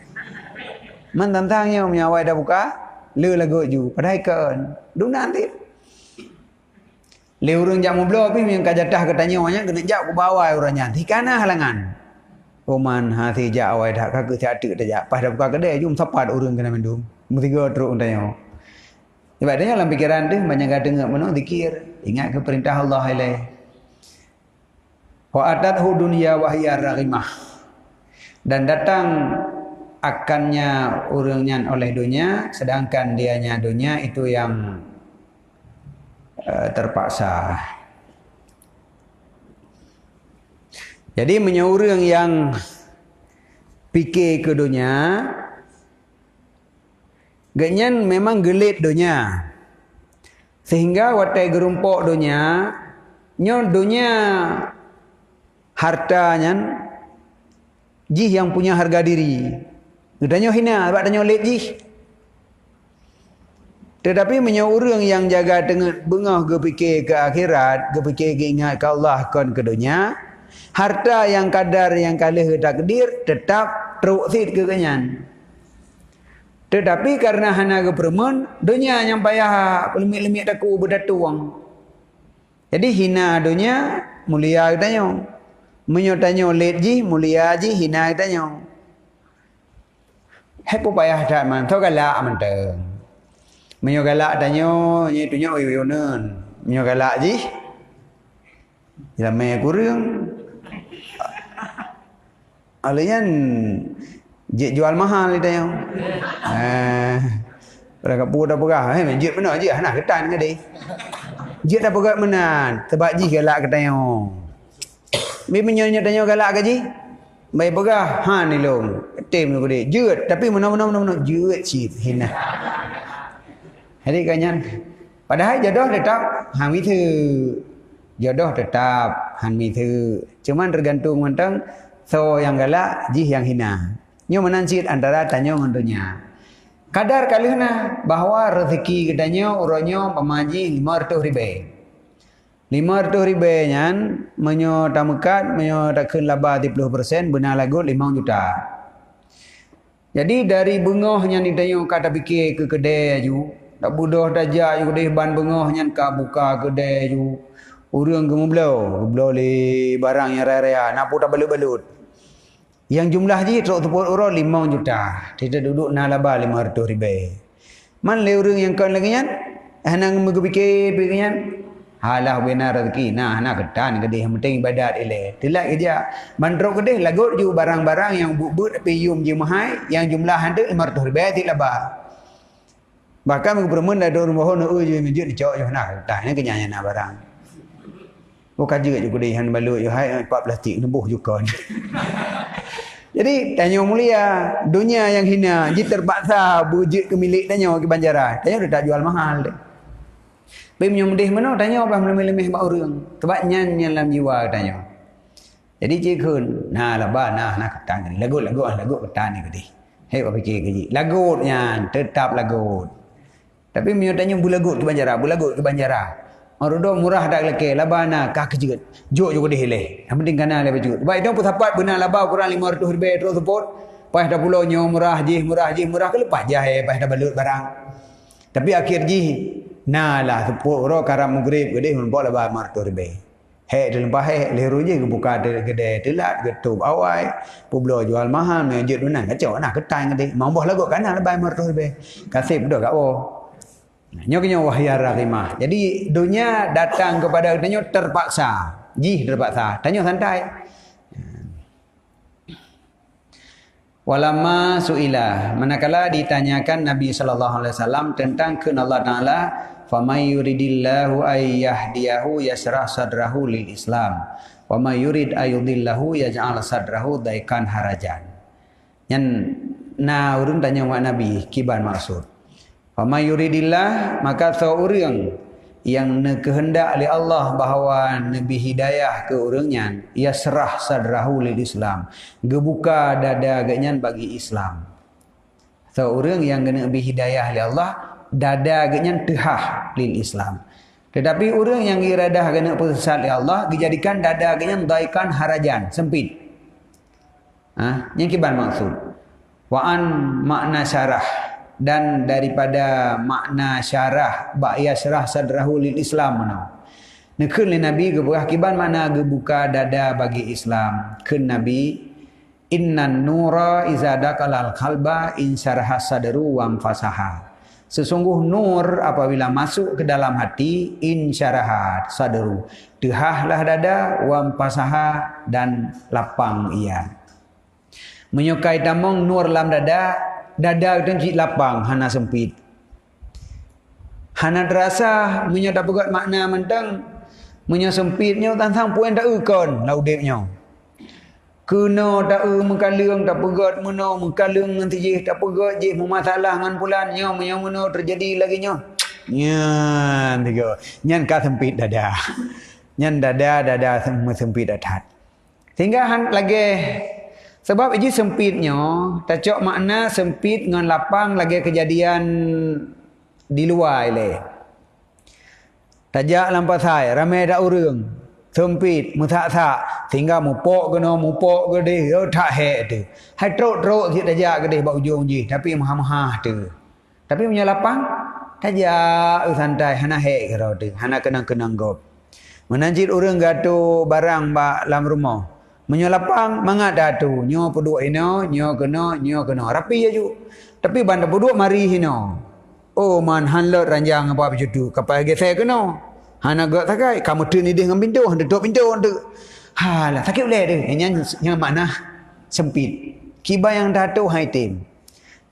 [SPEAKER 1] Man tantangnya menyawai dah buka, le lagu ju, padahal kan. Duk nanti. Le urang jak moblok pi yang kajatah katanya orangnya kena jak ke bawah orangnya. Tikana halangan. Oman hati jak awai dah kagak tiada dah jak. Pas dah buka kedai jum sapat urang kena mendum. Mutiga teruk untanya. Ibadahnya dalam pikiran tu banyak dengar mana zikir, ingat ke perintah Allah ilaih. Wa atathu dunya wa hiya raghimah. Dan datang akannya orangnya oleh dunia, sedangkan dianya dunia itu yang terpaksa. Jadi menyorang yang fikir ke dunia, genyan memang gelit dunia. Sehingga watai gerumpok dunia, nyo dunia hartanya jih yang punya harga diri. Gedanya hina, sebab tanya lek jih. Tetapi menyorang yang jaga dengan bengah ke fikir ke akhirat, ke fikir ke ingat ke Allah kon ke dunia, harta yang kadar yang kalih takdir tetap teruksit ke kenyan. Tetapi karena hana ke permen, dunia yang payah lemik-lemik taku berdatuang. Jadi hina dunia, mulia katanya. Menyotanya letji, mulia ji, hina katanya. Hepo payah tak man, tau galak manteng. Menyo galak tanya, ni dunia uyunan. Menyo galak ji, Ramai kurang. Alanya jual mahal dia yang. Pada kapu dah pegah, jit mana je nak ketan ke dia. Jit dah pegah mana? Sebab ji galak ketan yang. Bi menyonya tanya galak ke ji? Baik pegah, ni long. Tim tu dia. Jut, tapi mana jut cip hina. Jadi kanyan. Padahal jodoh tetap hang mi thư. Jodoh tetap hang mi thư. Cuman tergantung tentang so yang galak, ji yang hina. Nyo menancit antara tanyo dengan dunia. Kadar kalihna bahawa rezeki gedanya uronyo pemaji 500,000. 500,000 nyan menyo tamekat menyo takun laba 30% benar lagu 5 juta. Jadi dari bengah yang ditanyo kata fikir ke kedai ju, tak budoh dajak ju kedai ban bengah yang ka buka kedai ju. Urang gemublau li barang yang raya-raya nak pun tak balut-balut. Yang jumlah je truk tepuk orang 5 juta. Kita duduk nak laba 500,000. Man le orang yang kan lagi nyan. Hanang fikir nyan. Halah benar rezeki. Nah ketan kedih yang penting ibadat eleh. Telak kerja. Man truk kedih lagut ju barang-barang yang but tapi yum je mahai yang jumlah handa 500,000 ti laba. Bahkan minggu permen dah rumah hono je masjid dicok je nak ketan ni kenyanya nak barang. Bukan juga kedih han balut je hai 4 plastik nembuh juga. Jadi tanya mulia dunia yang hina ji terpaksa wujud ke milik tanya ke banjaran. Tanya dah tak jual mahal deh. Bai menyembelih mana tanya apa melemeh-lemeh bak urang. Sebab nyan dalam jiwa tanya. Jadi cikun nah laba nak ketan ni. Lagut ketan ni kedih. Hei apa fikir ke ji. Lagut nyan tetap lagut. Tapi menyo tanya bulagut ke banjaran. Orang murah dak leke labana kak jeget. Jok juga deh. Yang penting kana le baju. Baik dong putapat benar laba kurang 500,000 terus support. Pas dah pulau nyo murah ke lepas jahe pas dah balut barang. Tapi akhir ji nah lah support ro karam maghrib gede mun bawa laba 500,000. Hei dalam bahai leru je buka gede telat getup awai. Pulau jual mahal menjut benar kacau nak ketan gede. Mau boh lagu kana laba 500,000. Kasih budak kat nyo wahya rahimah. Jadi dunia datang kepada tanya terpaksa. Terpaksa. Tanya santai. Walamma suila, manakala ditanyakan Nabi sallallahu alaihi wasallam tentang kehendak Allah Taala, "Famay yuridillahu ay yahdiyahu yasrah sadrahu lil Islam, wa may yurid ayudillahu yaj'al sadrahu daikan harajan." Yan urun tanya mak Nabi kiban maksud. Famay yuridillah maka seorang yang kehendak oleh Allah bahawa Nabi hidayah ke orangnya yasrah sadrahu lil Islam, gebuka dada agaknya bagi Islam. Seorang yang kena Nabi hidayah oleh Allah dada agaknya tehah lil Islam. Tetapi orang yang iradah kena pesat oleh Allah dijadikan dada agaknya daikan harajan, sempit. Yang kiban maksud. Wa an makna syarah, dan daripada makna syarah yasrah sadrahu lil Islam mana. Nekun li Nabi gebuka kiban makna gebuka dada bagi Islam. Kun Nabi innan nura iza dakalal qalba insyaraha sadru wa fasaha. Sesungguh nur apabila masuk ke dalam hati insyaraha sadru, tehahlah dada wa fasaha dan lapang ia. Menyukai tamong nur dalam dada itu cik lapang, hana sempit. Hana terasa menyata pegat makna mentang menya sempitnya tantang puan tak ukon laudipnya. Kena tak mengkalung tak pegat meno mengkalung nanti je tak pegat je masalah ngan pulannya meno terjadi lagi nya. Nyan tiga. Nyan ka sempit dada. Nyan dada semua sempit datat. Sehingga lagi sebab ini sempitnya, tacok makna sempit dengan lapang lagi kejadian di luar ile. Tajak lampasai, ramai dak urang. Sempit, mutak-tak, sehingga mupok gede, tak hek tu. Hai trok-trok si tajak gede bak ujung je, tapi mahah-mahah tu. Tapi punya lapang, tajak santai, hana hek karo tu, hana kenang-kenang gop. Menanjit urang gato barang bak dalam rumah. Menyelapang mangat datu nyo peduk hino nyo kena rapi aju tapi bandar peduk mari hino oh man hanlot ranjang apa begitu kapal gesek kena Hana gak takai kamu tu ni dia dengan pintu, duduk pintu tu. Halah sakit boleh dia. Yang mana sempit. Kiba yang datu haitim.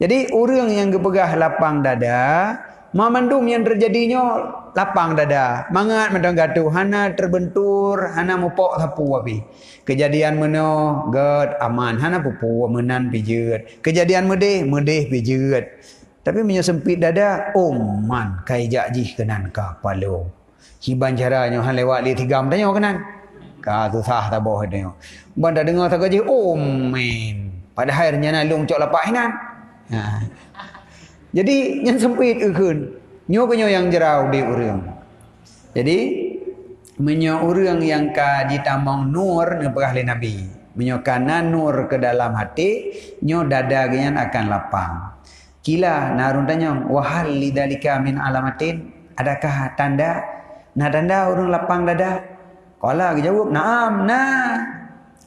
[SPEAKER 1] Jadi orang yang gepegah lapang dada, mamandum yang terjadinya lapang dada. Mangat macam gatu, hana terbentur, hana mupok sapu api. Kejadian meno gad aman, hana pupu menan pijet. Kejadian medeh pijet. Tapi punya sempit dada, man kai jakji kenan ka palo. Hiban caranya han lewat li tigam tanya kenan. Ka tu sah tak boh tanya. Ban dah dengar tak gaji, men. Padahal nya nalung cok lapak hinan. Ha. Jadi yang sempit ukun. Nyo penyo yang jerau di urang. Jadi menyo urang yang ka ditamong nur ngepegah li Nabi. Menyo kana nur ke dalam hati, nyo dada genyan akan lapang. Kila narun tanya, wahal lidalika min alamatin? Adakah tanda? Nah tanda urang lapang dada? Kala jawab, na'am, nah.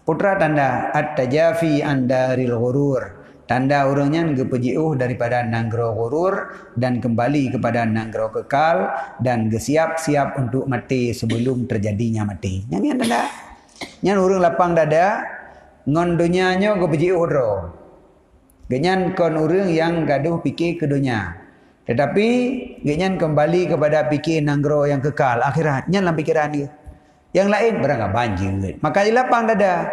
[SPEAKER 1] Putra tanda at-tajafi andaril ghurur. Tanda orangnya gepejiuh daripada nanggro ghurur dan kembali kepada nanggro kekal dan siap-siap untuk mati sebelum terjadinya mati. Yang tanda. Yang orang lapang dada ngon dunianya gepejiuh dro. Genyan kon orang yang gaduh fikir ke dunia. Tetapi genyan kembali kepada fikir nanggro yang kekal akhirat. Nyan dalam pikiran dia. Yang lain berangkat banjir. Maka dia lapang dada.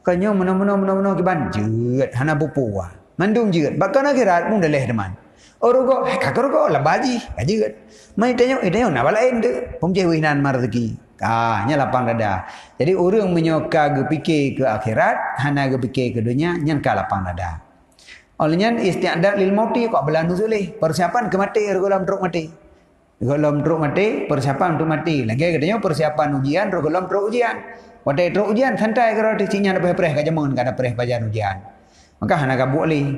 [SPEAKER 1] Kanyo meno-meno banjir. Hana pupu wah. Mandung jeut. Bahkan akhirat pun dah leh teman. Orang kok kakak kok lah baji. Jeut. Mai tanya nak lain tu. Pemjeh winan mar rezeki. Nya lapang dada. Jadi orang menyoka gepikir ke akhirat, hana gepikir ke dunia, nyan ka lapang dada. Olehnya istiadat lil mauti kok belanu sulih. Persiapan ke mati dalam truk mati. Dalam truk mati, persiapan untuk mati. Lagi katanya persiapan ujian, dalam truk ujian. Pada truk ujian santai kalau dicinya ada pereh ka jamun kada pereh pajan ujian. Maka hana ka boleh.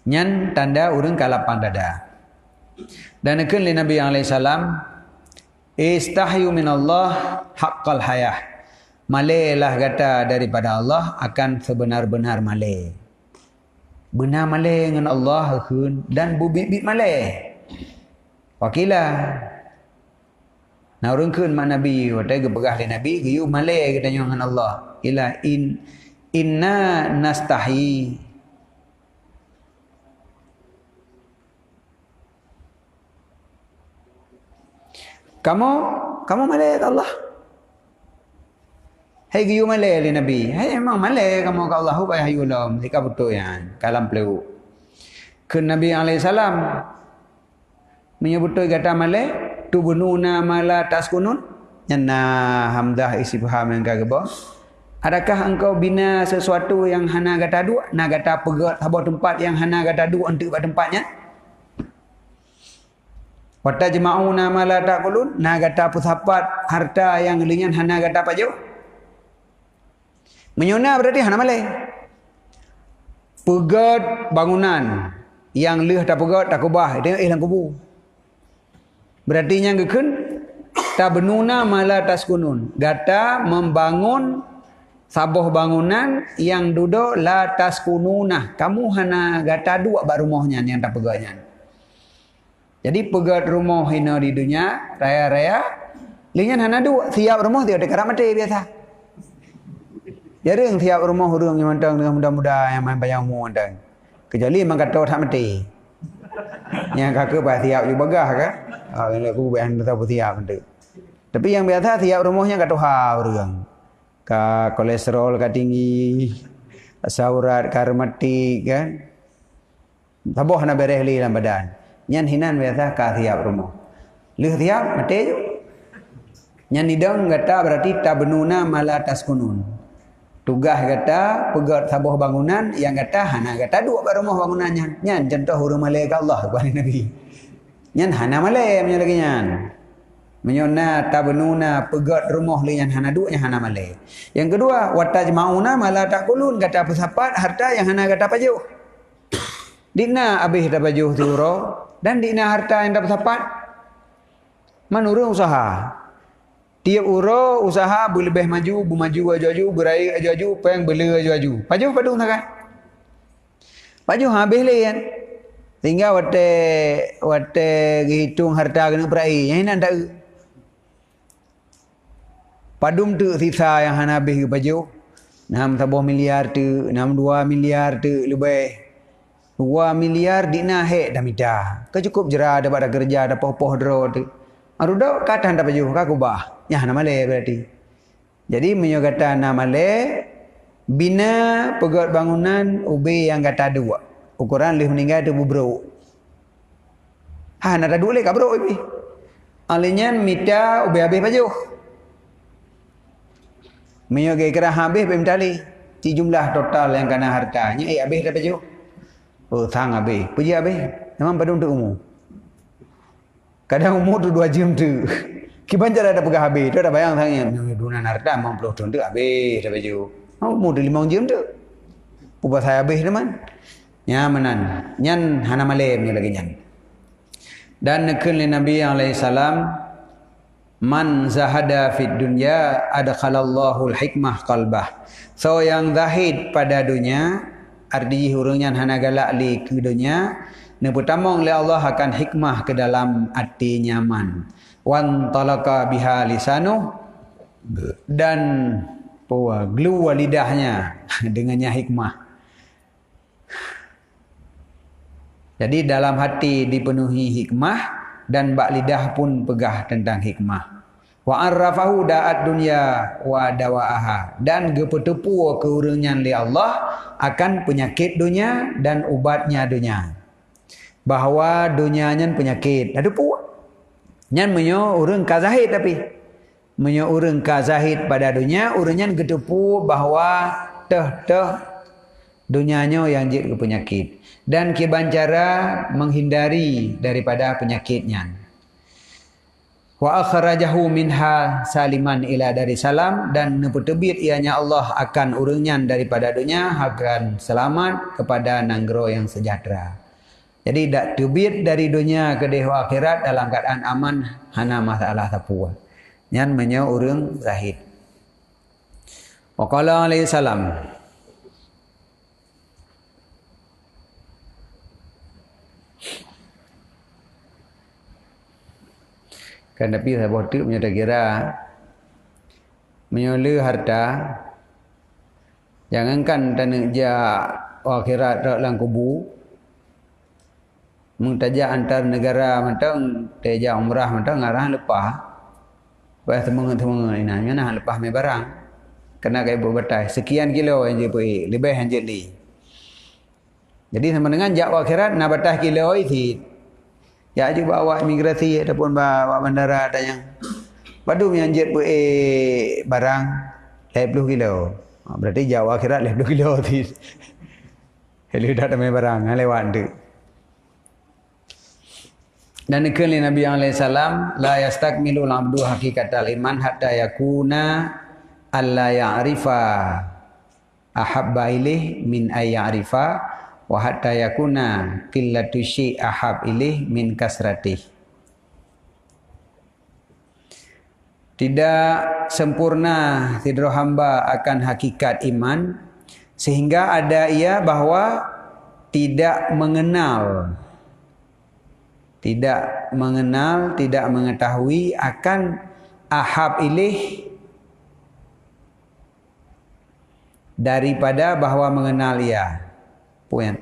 [SPEAKER 1] Nyan tanda urang ka lapang dada. Dan akan li Nabi alaihi salam istahyu minallah haqqal hayah. Malelah kata daripada Allah akan sebenar-benar male. Benar male dengan Allah dan bubit-bit male. Wakilah. Nah orang kun mak Nabi, watai gepegah li Nabi, geyu male katanya dengan Allah. Ila inna nastahi. Kamu male Allah. Hai geyu male li Nabi. Hai emang male kamu ke Allah upaya hayulam. Jika betul yan kalam pleu. Kun Nabi alaihi salam menyebut kata male tu bununa mala taskunun nyanna hamdah istifham yang kageba. Adakah engkau bina sesuatu yang hana kata dua, na kata pegat habis tempat yang hana kata dua untuk pada tempatnya? Wa tajma'una mala taqulun, na kata pusapat harta yang linyan hana kata paju. Menyuna berarti hana male. Pegat bangunan yang leh tak pegat tak kubah itu hilang kubu. Berarti yang gekun tabnuna mala taskunun. Gata membangun sabuh bangunan yang duduk la taskununa. Kamu hana gata dua bak rumahnya yang tak pegatnya. Jadi pegat rumah hina di dunia raya-raya lingan hana dua siap rumah dia dekat mati biasa. Jarang siap rumah urang yang mantang dengan muda-muda yang main bayang mu mantang. Kecuali memang kata tak mati. Yang kakak bah siap juga bagah kan? Kalau aku bukan tahu siap tu. Tapi yang biasa siap rumahnya kat Tuhan orang. Ka kolesterol ka tinggi, saurat ka mati kan. Taboh na beres li dalam badan. Nyan hinan biasa ka siap rumah. Leh siap mati je. Nyan nidang kata berarti tabnuna mala taskunun. Tugas kata pegat sabuh bangunan yang kata hana kata dua kat rumah bangunannya. Nyan contoh huruf malaikat Allah kepada Nabi. Nyan hana malai punya lagi nyan. Menyona tabnuna pegat rumah li yang hana dua yang hana malai. Yang kedua watajmauna mala taqulun kata pesapat harta yang hana kata paju. Dina habis dah paju turo dan dina harta yang dapat sapat. Manurung usaha. Tiap uro usaha berlebih maju, bermaju aju-aju, berair aju-aju, peng bela aju-aju. Paju padung sangat. Paju habis le kan. Tinggal wate hitung harta kena berair. Yang ini tak Padum tu sisa yang han habis ke baju. 6 miliar tu, 62 miliar tu lebih. 2 miliar dina hek dah mita. Ke cukup jera ada pada kerja ada poh-poh dro tu. Aru dak kata dah baju ka kubah. Nyah nama le berarti. Jadi menyo kata nama le bina pegot bangunan ubi yang kata dua. Ukuran leh meninggal tu bubro. Ha nak ada dua le ka bro ubi. Alinyan mita ubi habis baju. Menyo kira habis pemtali. Ti jumlah total yang kena hartanya habis dah baju. Oh, sang habis. Puji habis. Memang pada untuk umur. Kadang umur tu 2 jam tu. Kibancar ada pegah habis. Tu ada bayang tanya. Dunan harta 50 tahun tu habis dah baju. Umur tu 5 jam tu. Ubah saya habis teman. Nyamanan. Nyan hana malam ni lagi nyan. Dan nekun Nabi alaihissalam. Man zahada fid dunya adkhalallahu al-hikmah qalbah. So yang zahid pada dunia, arti hurungnya hana galak li ke dunia, ne pertamong le Allah akan hikmah ke dalam hati nyaman. Wan talaka biha lisanu dan glu lidahnya dengannya hikmah. Jadi dalam hati dipenuhi hikmah dan bak lidah pun pegah tentang hikmah. Wa arrafahu da'at dunya wa dawa'aha. Dan gepetepu ke urangnya li Allah akan penyakit dunia dan ubatnya dunia. Bahawa dunia nyan penyakit. Ada pu. Nyan menyo urang ka zahid tapi. Menyo urang ka zahid pada dunia, urang nyan getepu bahawa teh dunianya yang jid ke penyakit. Dan kibancara menghindari daripada penyakitnya. Wa akhrajahu minha saliman ila dari salam, dan nepetebit ianya Allah akan urangnya daripada dunia akan selamat kepada nanggro yang sejahtera. Jadi dak tebit dari dunia ke dewa akhirat dalam keadaan aman, hana masalah tapua. Nyan menyo urang zahid. Wa qala alaihi salam, kan tapi saya bodoh punya tak kira menyoleh harta jangankan tanah ja akhirat dalam kubu mengtaja antar negara mentang teja umrah mentang ngarah lepas pas temeng-temeng inanya nah lepas me barang kena kai berbatai sekian kilo yang je pergi lebih hanjit li. Jadi sama dengan jak akhirat na batas kilo itu ya juga bawa imigrasi ataupun bawa bandara ada yang padu menyanjit barang 50 kilo. Berarti jauh akhirat 50 kilo tu. Kalau dah ada barang lewat tu. Dan ikut Nabi alaihissalam la yastakmilul abdu hakikatal iman hatta yakuna alla ya'rifa ahabba ilaih min ay ya'rifa wa hatta yakuna qillatu syai' ahab ilaih min kasratih. Tidak sempurna tidro hamba akan hakikat iman sehingga ada ia bahawa tidak mengenal, tidak mengetahui akan ahab ilaih daripada bahawa mengenal ia. Poin.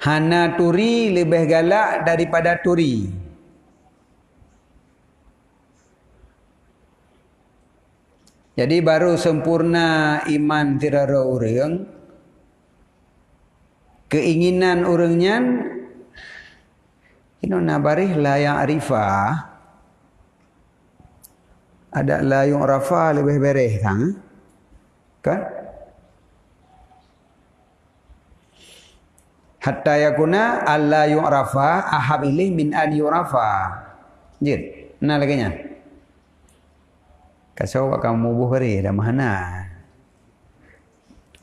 [SPEAKER 1] Hana turi lebih galak daripada turi. Jadi baru sempurna iman tirara orang. Keinginan orangnya ino nabarih la ya'rifah. Ada la yu'rafa lebih bereh kan? Hatta yakuna alla yu'rafa ahab ilih min an yu'rafa. Jid, nah lagi nya. Kasau kamu buh beri dah mana?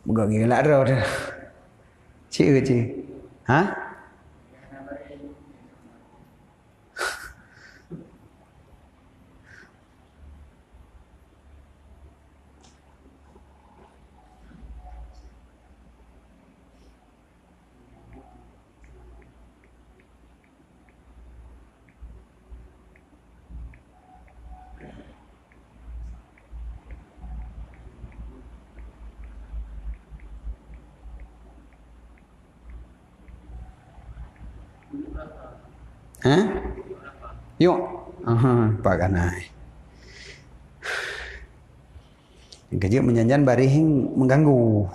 [SPEAKER 1] Bukan gila dah. Cik. Ha? Ha? Yuk. Pak kanai. Kerja menjanjan barihing mengganggu.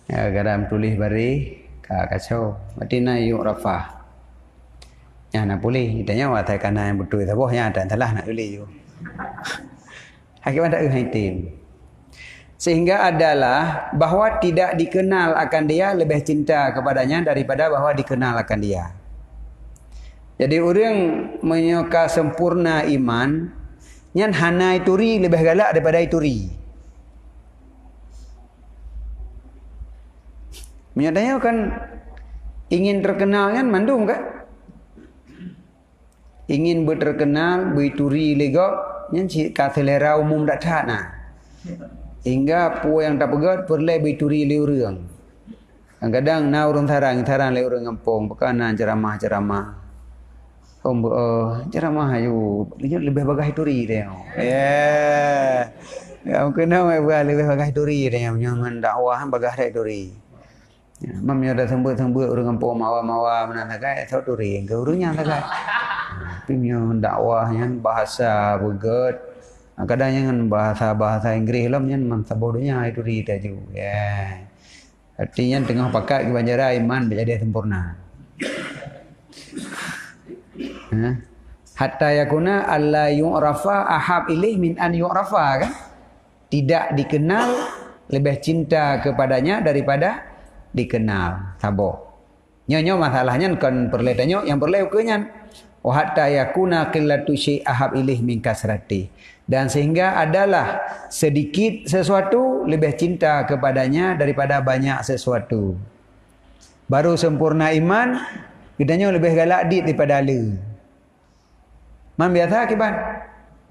[SPEAKER 1] Ya, garam tulis bari kacau. Berarti na yuk rafah. Ya nak boleh. Ditanya awak tak kanai betul tak boh nya ada telah nak tulis you. Akibat tak tim. Sehingga adalah bahawa tidak dikenal akan dia lebih cinta kepadanya daripada bahawa dikenal akan dia. Jadi orang menyuka sempurna iman, nyan hana ituri lebih galak daripada ituri. Menyadanya kan ingin terkenal kan mandum kan? Ingin berterkenal, berituri legok, nyan ka selera umum dak tak nah. Hingga pu yang tak pegat perle berituri le urang. Kadang-kadang na urang tarang le urang kampung, bekanan ceramah-ceramah. Ceramah ayu lebih bagai turi dia. Ya. Kau kena lebih bagai turi dia nyaman dakwah bagai turi. Mam nya dah sembut-sembut orang kampung mawa-mawa mana takai tau turi ke urangnya takai. Pimnya dakwahnya bahasa begat. Kadang yang bahasa Inggeris lah nya man sabodonya turi taju. Ya. Artinya tengah pakat ke banjara iman menjadi sempurna. Hatta yakuna alla yu'rafa ahab ilaih min an yu'rafa kan? Tidak dikenal lebih cinta kepadanya daripada dikenal. Sabo. Nyo masalahnya kan perletanyo yang perle ukenyan. Wa hatta yakuna qillatu syai ahab ilaih min kasrati. Dan sehingga adalah sedikit sesuatu lebih cinta kepadanya daripada banyak sesuatu. Baru sempurna iman, gedanya lebih galak dit daripada le. Man biasa akibat.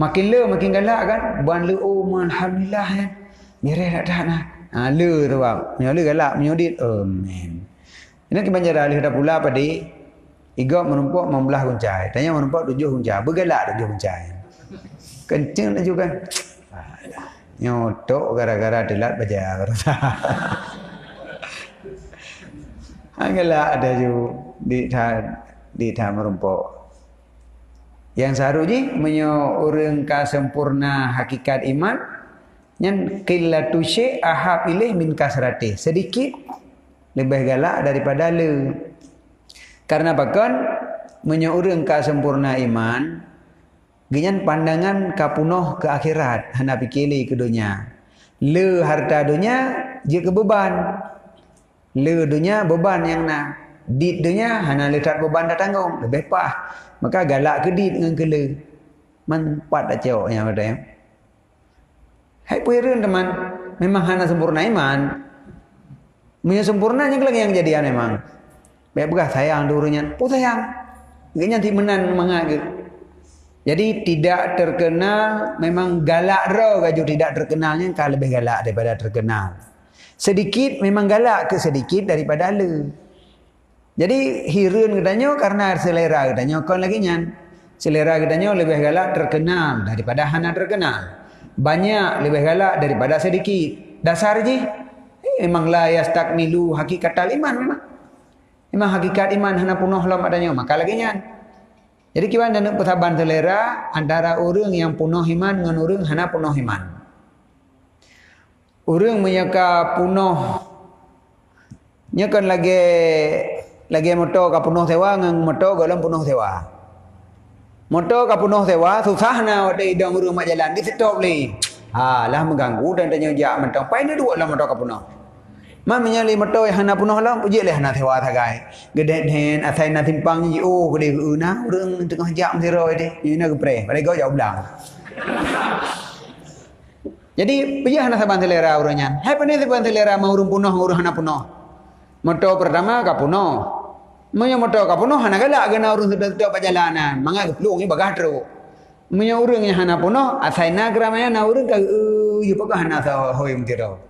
[SPEAKER 1] Makin le makin galak kan. Buan le alhamdulillah kan. Mireh dak nak. Le tu bang. Nyo le galak menyodit. Amen. Ini kebanjara alih dah pula padi. Igok menumpuk membelah kuncai. Tanya menumpuk 7 kuncai. Bergalak 7 kuncai. Kencing dah juga. Nyotok gara-gara delat baja. Galak ada juga di tha merumpuk. Yang seharusnya menyo orang ka sempurna hakikat iman nyan qillatu syai ahab ilaih min kasrati. Sedikit lebih galak daripada le. Karena bahkan menyo orang ka sempurna iman genyan pandangan ka punoh ke akhirat hana pikir ke dunia. Le harta dunia je ke beban. Le dunia beban yang na. Dit dunia hana letak beban dah tanggung lebih pah. Maka galak ke dit dengan kele. Man pat dah cewek yang ada yang. Hai puirun teman. Memang hana sempurna iman. Punya sempurnanya lagi yang jadian memang. Baik begah sayang durunya. Pun sayang. Gaknya timenan mangak. Jadi tidak terkenal. Memang galak roh. Kaju tidak terkenalnya. Kau lebih galak daripada terkenal. Sedikit memang galak ke sedikit daripada le. Jadi hirun katanya karena selera katanya kon lagi nyan. Selera katanya lebih galak terkenal daripada hana terkenal. Banyak lebih galak daripada sedikit. Dasar je. Memang la yastakmilu hakikatal iman memang. Memang hakikat iman hana punuh lam adanya maka lagi nyan. Jadi kiwan dan persaban selera antara orang yang punuh iman dengan orang hana punuh iman. Orang menyaka punuh nyakan lagi motor ka penuh sewa ngang motor golong penuh sewa. Motor ka penuh sewa susah na wade idang rumah jalan di stop li. Lah mengganggu dan tanya jak mentang pai ni dua lah motor ka penuh. Man menyali motor yang hana penuh lah puji leh hana sewa thagai. Gede hen asai na timpang ji gede una urang tengah jam zero de. Ini na gepre. Balik go jauh belang. Jadi puji hana saban selera urangnya. Hai pane saban selera mau urang penuh urang hana penuh. Motor pertama ka penuh. Menyo motor ka penuh hana galak gana urang sedang perjalanan. Mangga geplung ni bagah teruk. Menyo urang yang hana penuh asaina gramanya na urang ka yu pagah hana sa hoi mtiro.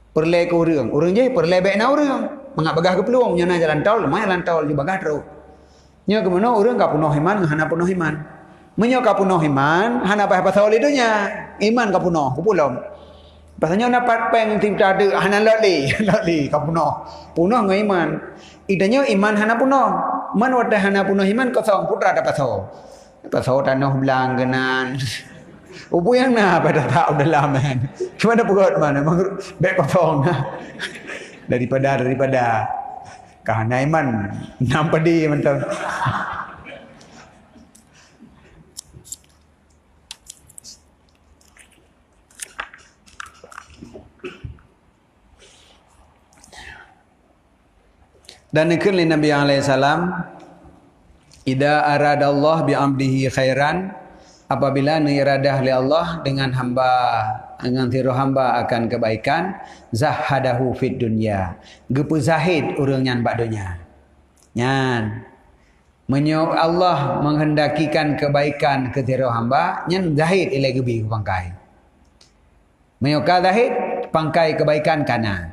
[SPEAKER 1] Perle ke urang. Urang je perle baik na urang. Mangga bagah geplung nya na jalan tol, mah jalan tol yu bagah teruk. Nya ke mano urang ka penuh iman hana penuh iman. Menyo ka penuh iman hana apa pasal idunya. Iman ka penuh ku pulom. Pasanya dapat peng tim ada hana lali kau punah ngai iman. Idanya iman hana punah. Man wata hana punah iman kosong putra dapat so. Pasau tanah belang kenan. Ubu yang na pada tak dalam kan. Gimana perut mana? Memang baik kosong. daripada kahana iman nampak di mentang. Dan ikut Nabi alaihi salam, idza aradallah bi amdihi khairan, apabila iradah li Allah dengan tiru hamba akan kebaikan, zahadahu fid dunya, gepu zahid urang nyan bak dunya. Nyan menyo Allah menghendakikan kebaikan ke tiru hamba, nyan zahid ilai gebi pangkai. Menyo ka zahid pangkai kebaikan kana.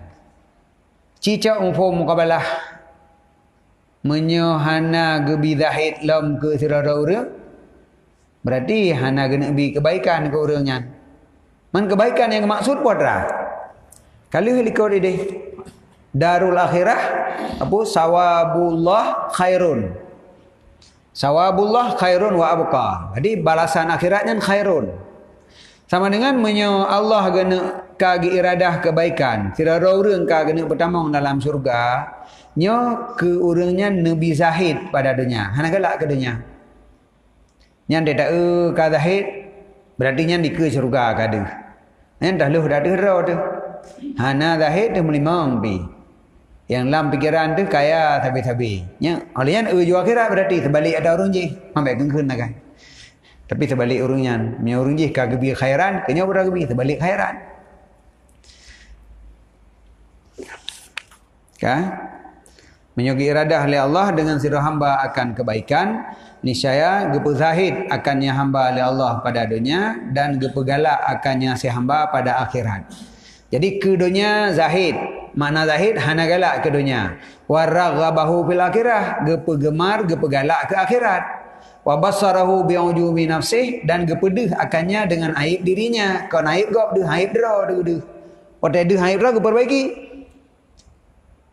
[SPEAKER 1] Cica umfo mukabalah menyo hana gebi zahid lam ke sirara urang, berarti hana gena bi kebaikan ke urangnya. Man kebaikan yang maksud putra. Kalau likor ide darul akhirah apa sawabullah khairun. Sawabullah khairun wa abqa. Jadi balasan akhiratnya khairun. Sama dengan menyo Allah gena kagi iradah kebaikan. Sirara urang ka gena bertamang dalam surga. Nyo ke urangnya nabi zahid pada dunia. Hana galak ke dunia. Nyan dia tak ka zahid berarti nyan di ke surga ka de. Nyan dah luh dah dera tu. Hana zahid dia melimang bi. Yang lam pikiran tu kaya tabi-tabi. Nya oleh nyan ju akhirat berarti terbalik ada urang je. Mambai keun lah kan. Tapi terbalik urang nyan. Nya urang je ka gebi khairan, kenya ura gebi terbalik khairan. Ka? Menyogi iradah oleh Allah dengan sirah hamba akan kebaikan, niscaya gepu zahid akannya hamba oleh Allah pada dunia dan gepu galak akannya si hamba pada akhirat. Jadi ke dunia zahid, makna zahid hana galak ke dunia. Waraghabahu fil akhirah, gepu gemar, gepu galak ke akhirat. Wa basarahu bi'ujumi nafsih, dan gepu deh akannya dengan aib dirinya. Kau aib gop deh, aib dera deh. Otak deh aib dera perbaiki.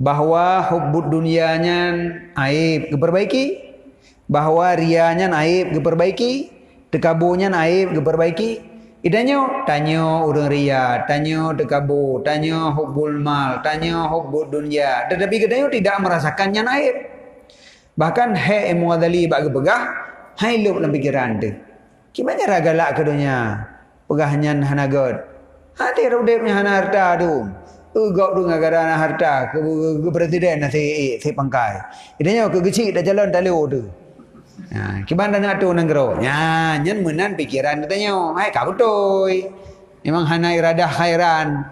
[SPEAKER 1] Bahawa hubbud dunianya aib diperbaiki, bahawa rianya aib diperbaiki, tekabunya aib diperbaiki. Idanyo tanyo urang ria, tanyo tekabu, tanyo hubbul mal, tanyo hubbud dunia. Tetapi kedanyo tidak merasakannya aib. Bahkan he muadali bagi pegah, hai lup dalam pikiran tu. Gimana ragalak ke dunia? Pegahnya hanagod. Hati rodepnya hana harta tu. Gop tu ngagara harta ke presiden si pangkai. Idanya ke kecil dah jalan talu tu. Ha, gimana nak tu nanggro? Ya, nyen menan pikiran katanya. Hai ka betul. Memang hana iradah khairan.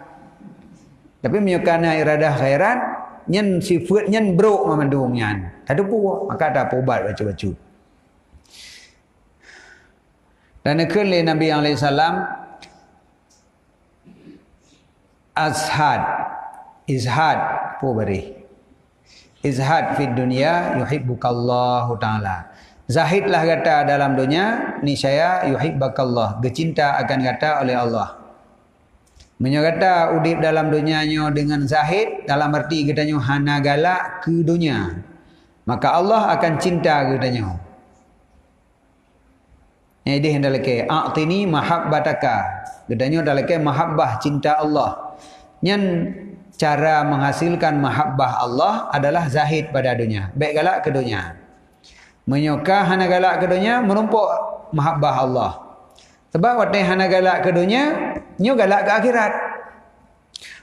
[SPEAKER 1] Tapi menyukana iradah khairan, nyen sifat nyen bro memandung nyen. Tadu pu, maka ada ubat baca-baca. Dan nekun le Nabi alaihi salam izhad pu beri izhad fid dunya yuhibbukallahu taala. Zahidlah kata dalam dunia, niscaya yuhibbukallah, gecinta akan kata oleh Allah. Menyata udip dalam dunianya dengan zahid, dalam arti katanya hana galak ke dunia, maka Allah akan cinta katanya. Ini hendaknya a'tini mahabbataka, katanya hendaknya mahabbah cinta Allah. Nyan cara menghasilkan mahabbah Allah adalah zahid pada dunia, baik galak ke dunia. Menyuka hana galak ke dunia, menumpuk mahabbah Allah. Sebab watai hana galak ke dunia, nyu galak ke akhirat.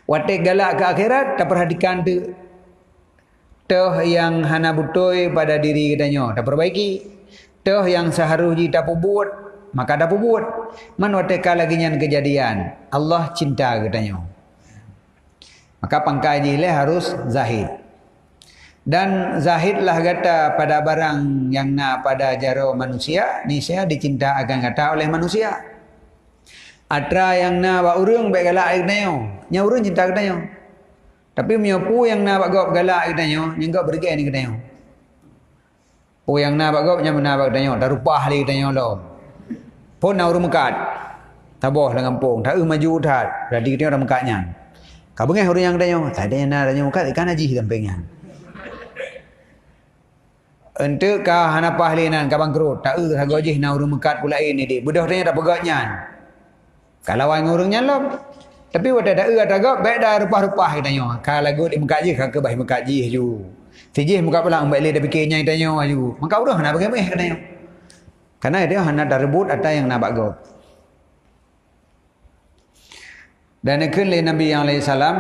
[SPEAKER 1] Watai galak ke akhirat, tak perhatikan tu yang hana butoi pada diri katanya, tak perbaiki. Yang seharusnya tak buat, maka tak buat. Man watai lagi nyan kejadian, Allah cinta katanya. Maka pangkai jileh harus zahid. Dan zahidlah kata pada barang yang nak pada jaro manusia, niscaya dicinta akan kata oleh manusia. Atra yang nak bak urang baik galak iknyo, nya urang cinta katanya. Tapi menyopu yang nak bak gop galak katanya, nya gop berge ni katanya. Yang nak bak gop nya mana bak katanya, dah rupah li katanya lo. Pun nak urang mekat. Taboh dengan kampung. Tak maju utat. Berarti kita orang mekaknya. Kau bengah orang yang tanya. Tak ada yang nak tanya mekat. Ikan haji sampingnya. Untuk kau hanapah linan kau bangkrut. Tak sagojih na orang mekat pula ini dik. Budak tanya tak pegaknya. Kalau orang orangnya lah. Tapi wadah tak tagak baik dah rupah-rupah katanya. Kalau lagu di mekat je kau ke baik mekat je ju. Sijih mekat pulang baik le dah fikirnya tanya ju. Maka udah nak bagi katanya. Karena dia hendak dah rebut atau yang nak bagok. Dan ikut Nabi SAW,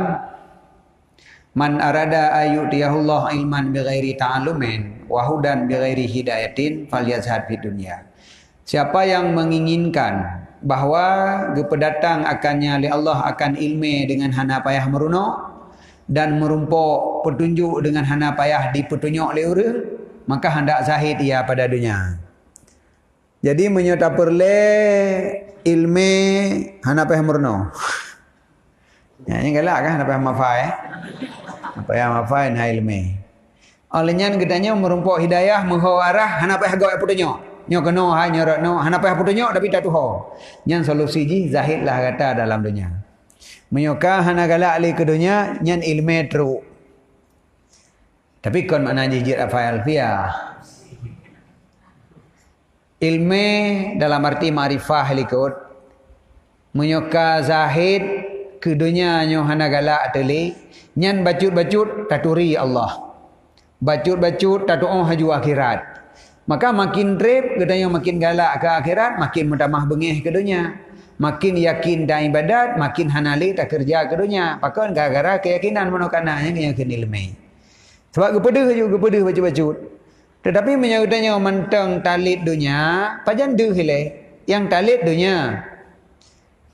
[SPEAKER 1] man arada ayutiyahullah ilman bighairi ta'alumin wahudan bighairi hidayatin falyazhad fid dunya. Siapa yang menginginkan bahawa gepedatang akannya oleh Allah akan ilmu dengan hana payah meruno dan merumpuk petunjuk dengan hana payah dipetunjuk oleh orang, maka hendak zahid ia pada dunia. Jadi menyata perle ilmu hana payah meruno. Ya, ini galak kan apa yang mafai? Apa yang mafai na ilmi. Olehnya gedanya merumpuk hidayah mengho arah hana payah gawe putunyo. Nyo keno ha nyorotno hana payah putunyo tapi tak tuho. Nyan solusi ji zahidlah kata dalam dunia. Menyoka hana galak ali ke dunia nyan ilmu teruk. Tapi kon makna jijir apa alfiah. Ilmu dalam arti ma'rifah likut. Menyoka zahid ke dunia nyo hana galak teli nyan bacut-bacut taturi Allah. Bacut-bacut tatu'o haju akhirat. Maka makin rep katanya makin galak ke akhirat, makin mutamah bengih ke dunia. Makin yakin dan ibadat, makin hanali tak kerja ke dunia. Pakon gara-gara keyakinan monokananya yakin ilmu. Sebab kepada juga kepada bacut-bacut. Tetapi menyautannya mentang talit dunia, pajan deh yang talit dunia.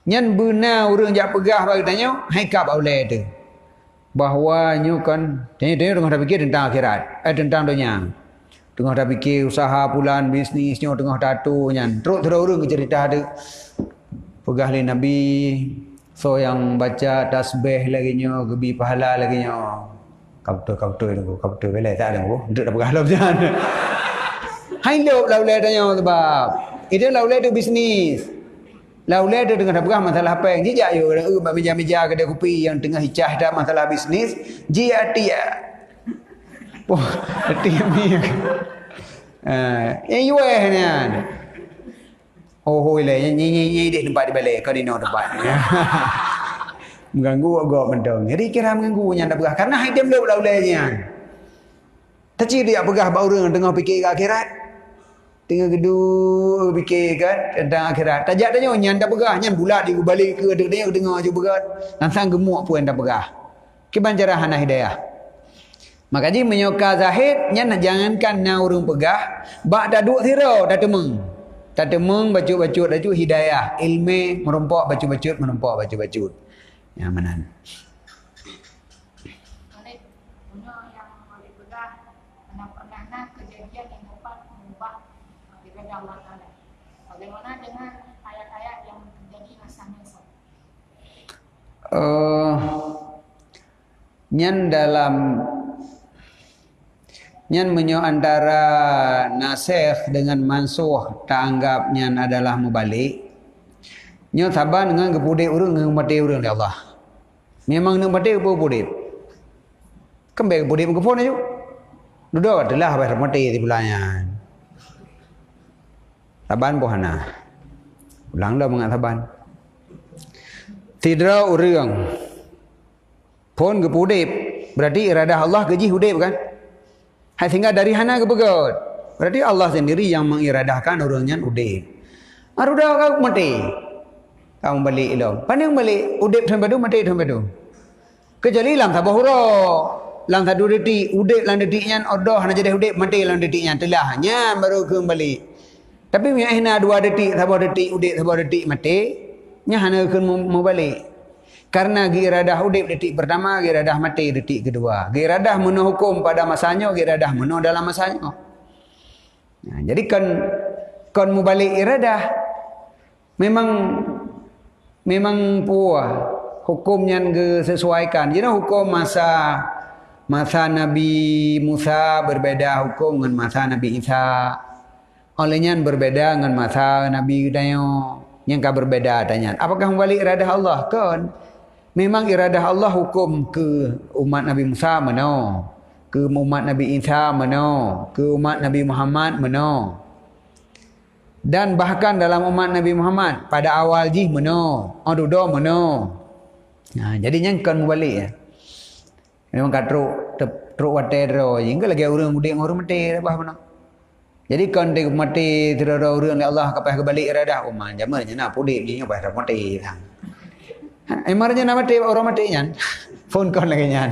[SPEAKER 1] Nyan benar orang jak pegah bagi tanya haikap aulai tu. Bahawa nyu kan tanya tengah dah fikir tentang akhirat, tentang dunia. Tengah dah fikir usaha bulan bisnis nyu tengah tatu nyan. Terus orang cerita ada pegah le Nabi so yang baca tasbih lagi nyu, gebi pahala lagi nyu. Kaptu belai tak ada aku. Nduk dah pegah lah jangan. Hai lop laulai tanya sebab itu laulai tu bisnis. Laulai dia tengah berah masalah apa yang jijak yo meja-meja kedai kopi yang tengah hicah dah masalah bisnis jia tia. Wah, tia mi. Yang yueh ni. Oh le nyi di tempat di balik kau di no tempat. Mengganggu agak mendong. Jadi kira mengganggu nya dah berah karena hai dia belum laulainya. Tadi dia pegah baru tengah fikir akhirat. Tengah gedung fikir kan tentang akhirat. Tajak tanya nyan dah pegah, nyan bulat dia balik ke dia dengar je berat. Langsung gemuk pun dah pegah. Kebancaran hana hidayah. Maka ji menyoka zahid nyan jangankan na urang pegah, bak dah duk sira dah temeng. Tak temeng bacut-bacut dah hidayah, ilmu merumpuk bacut-bacut merumpuk bacut-bacut. Yang manan.
[SPEAKER 2] Allah Ta'ala. Bagaimana dengan ayat-ayat yang terjadi asalnya
[SPEAKER 1] nyan menyo antara nasikh dengan mansuh tak anggap nyan adalah mubalik. Nyo saban dengan kepudik urang dengan mati urang di Allah. Memang nak mati apa pudik? Kembali kepudik mengkepon aja. Duduk adalah bayar mati di bulannya. Taban bohana. Ulang dah mengat taban. Tidra urang. Pun kepudip. Berarti iradah Allah keji hudip kan? Hai sehingga dari hana ke pegot. Berarti Allah sendiri yang mengiradahkan orangnya hudip. Arudah kau mati. Kau balik ilmu. Pandang balik hudip sampai tu mati sampai tu. Kecuali lam sabah huruf. Lam satu detik hudip lam detiknya odoh nak jadi hudip mati lam detiknya telahnya baru kembali. Tapi yang hina 2 detik, sabah detik, udik sabah detik mati, nya hana akan mau balik. Karena iradah udik detik pertama, iradah mati detik kedua. Iradah meno hukum pada masanya, iradah meno dalam masanya. Nah, jadi kon mau balik iradah memang puah hukumnya sesuaikan. Jadi hukum masa Nabi Musa berbeda hukum dengan masa Nabi Isa. Olehnya berbeda dengan masa Nabi Dayo. yang kau berbeda tanya. Apakah membalik iradah Allah? Kan memang iradah Allah hukum ke umat Nabi Musa mana? Ke umat Nabi Isa mana? Ke umat Nabi Muhammad mana? Dan bahkan dalam umat Nabi Muhammad pada awal ji mana? Aduh mana? Nah, jadinya kan membalik ya. Memang katruk truk wate ro jingga lagi urang mudik orang mati apa mana. Jadi kan dia mati terus urang Allah kapai kebalik iradah umat jamannya nak pudik ni apa dah mati. Emarnya nak mati orang mati nyan. Phone kon lagi nyan.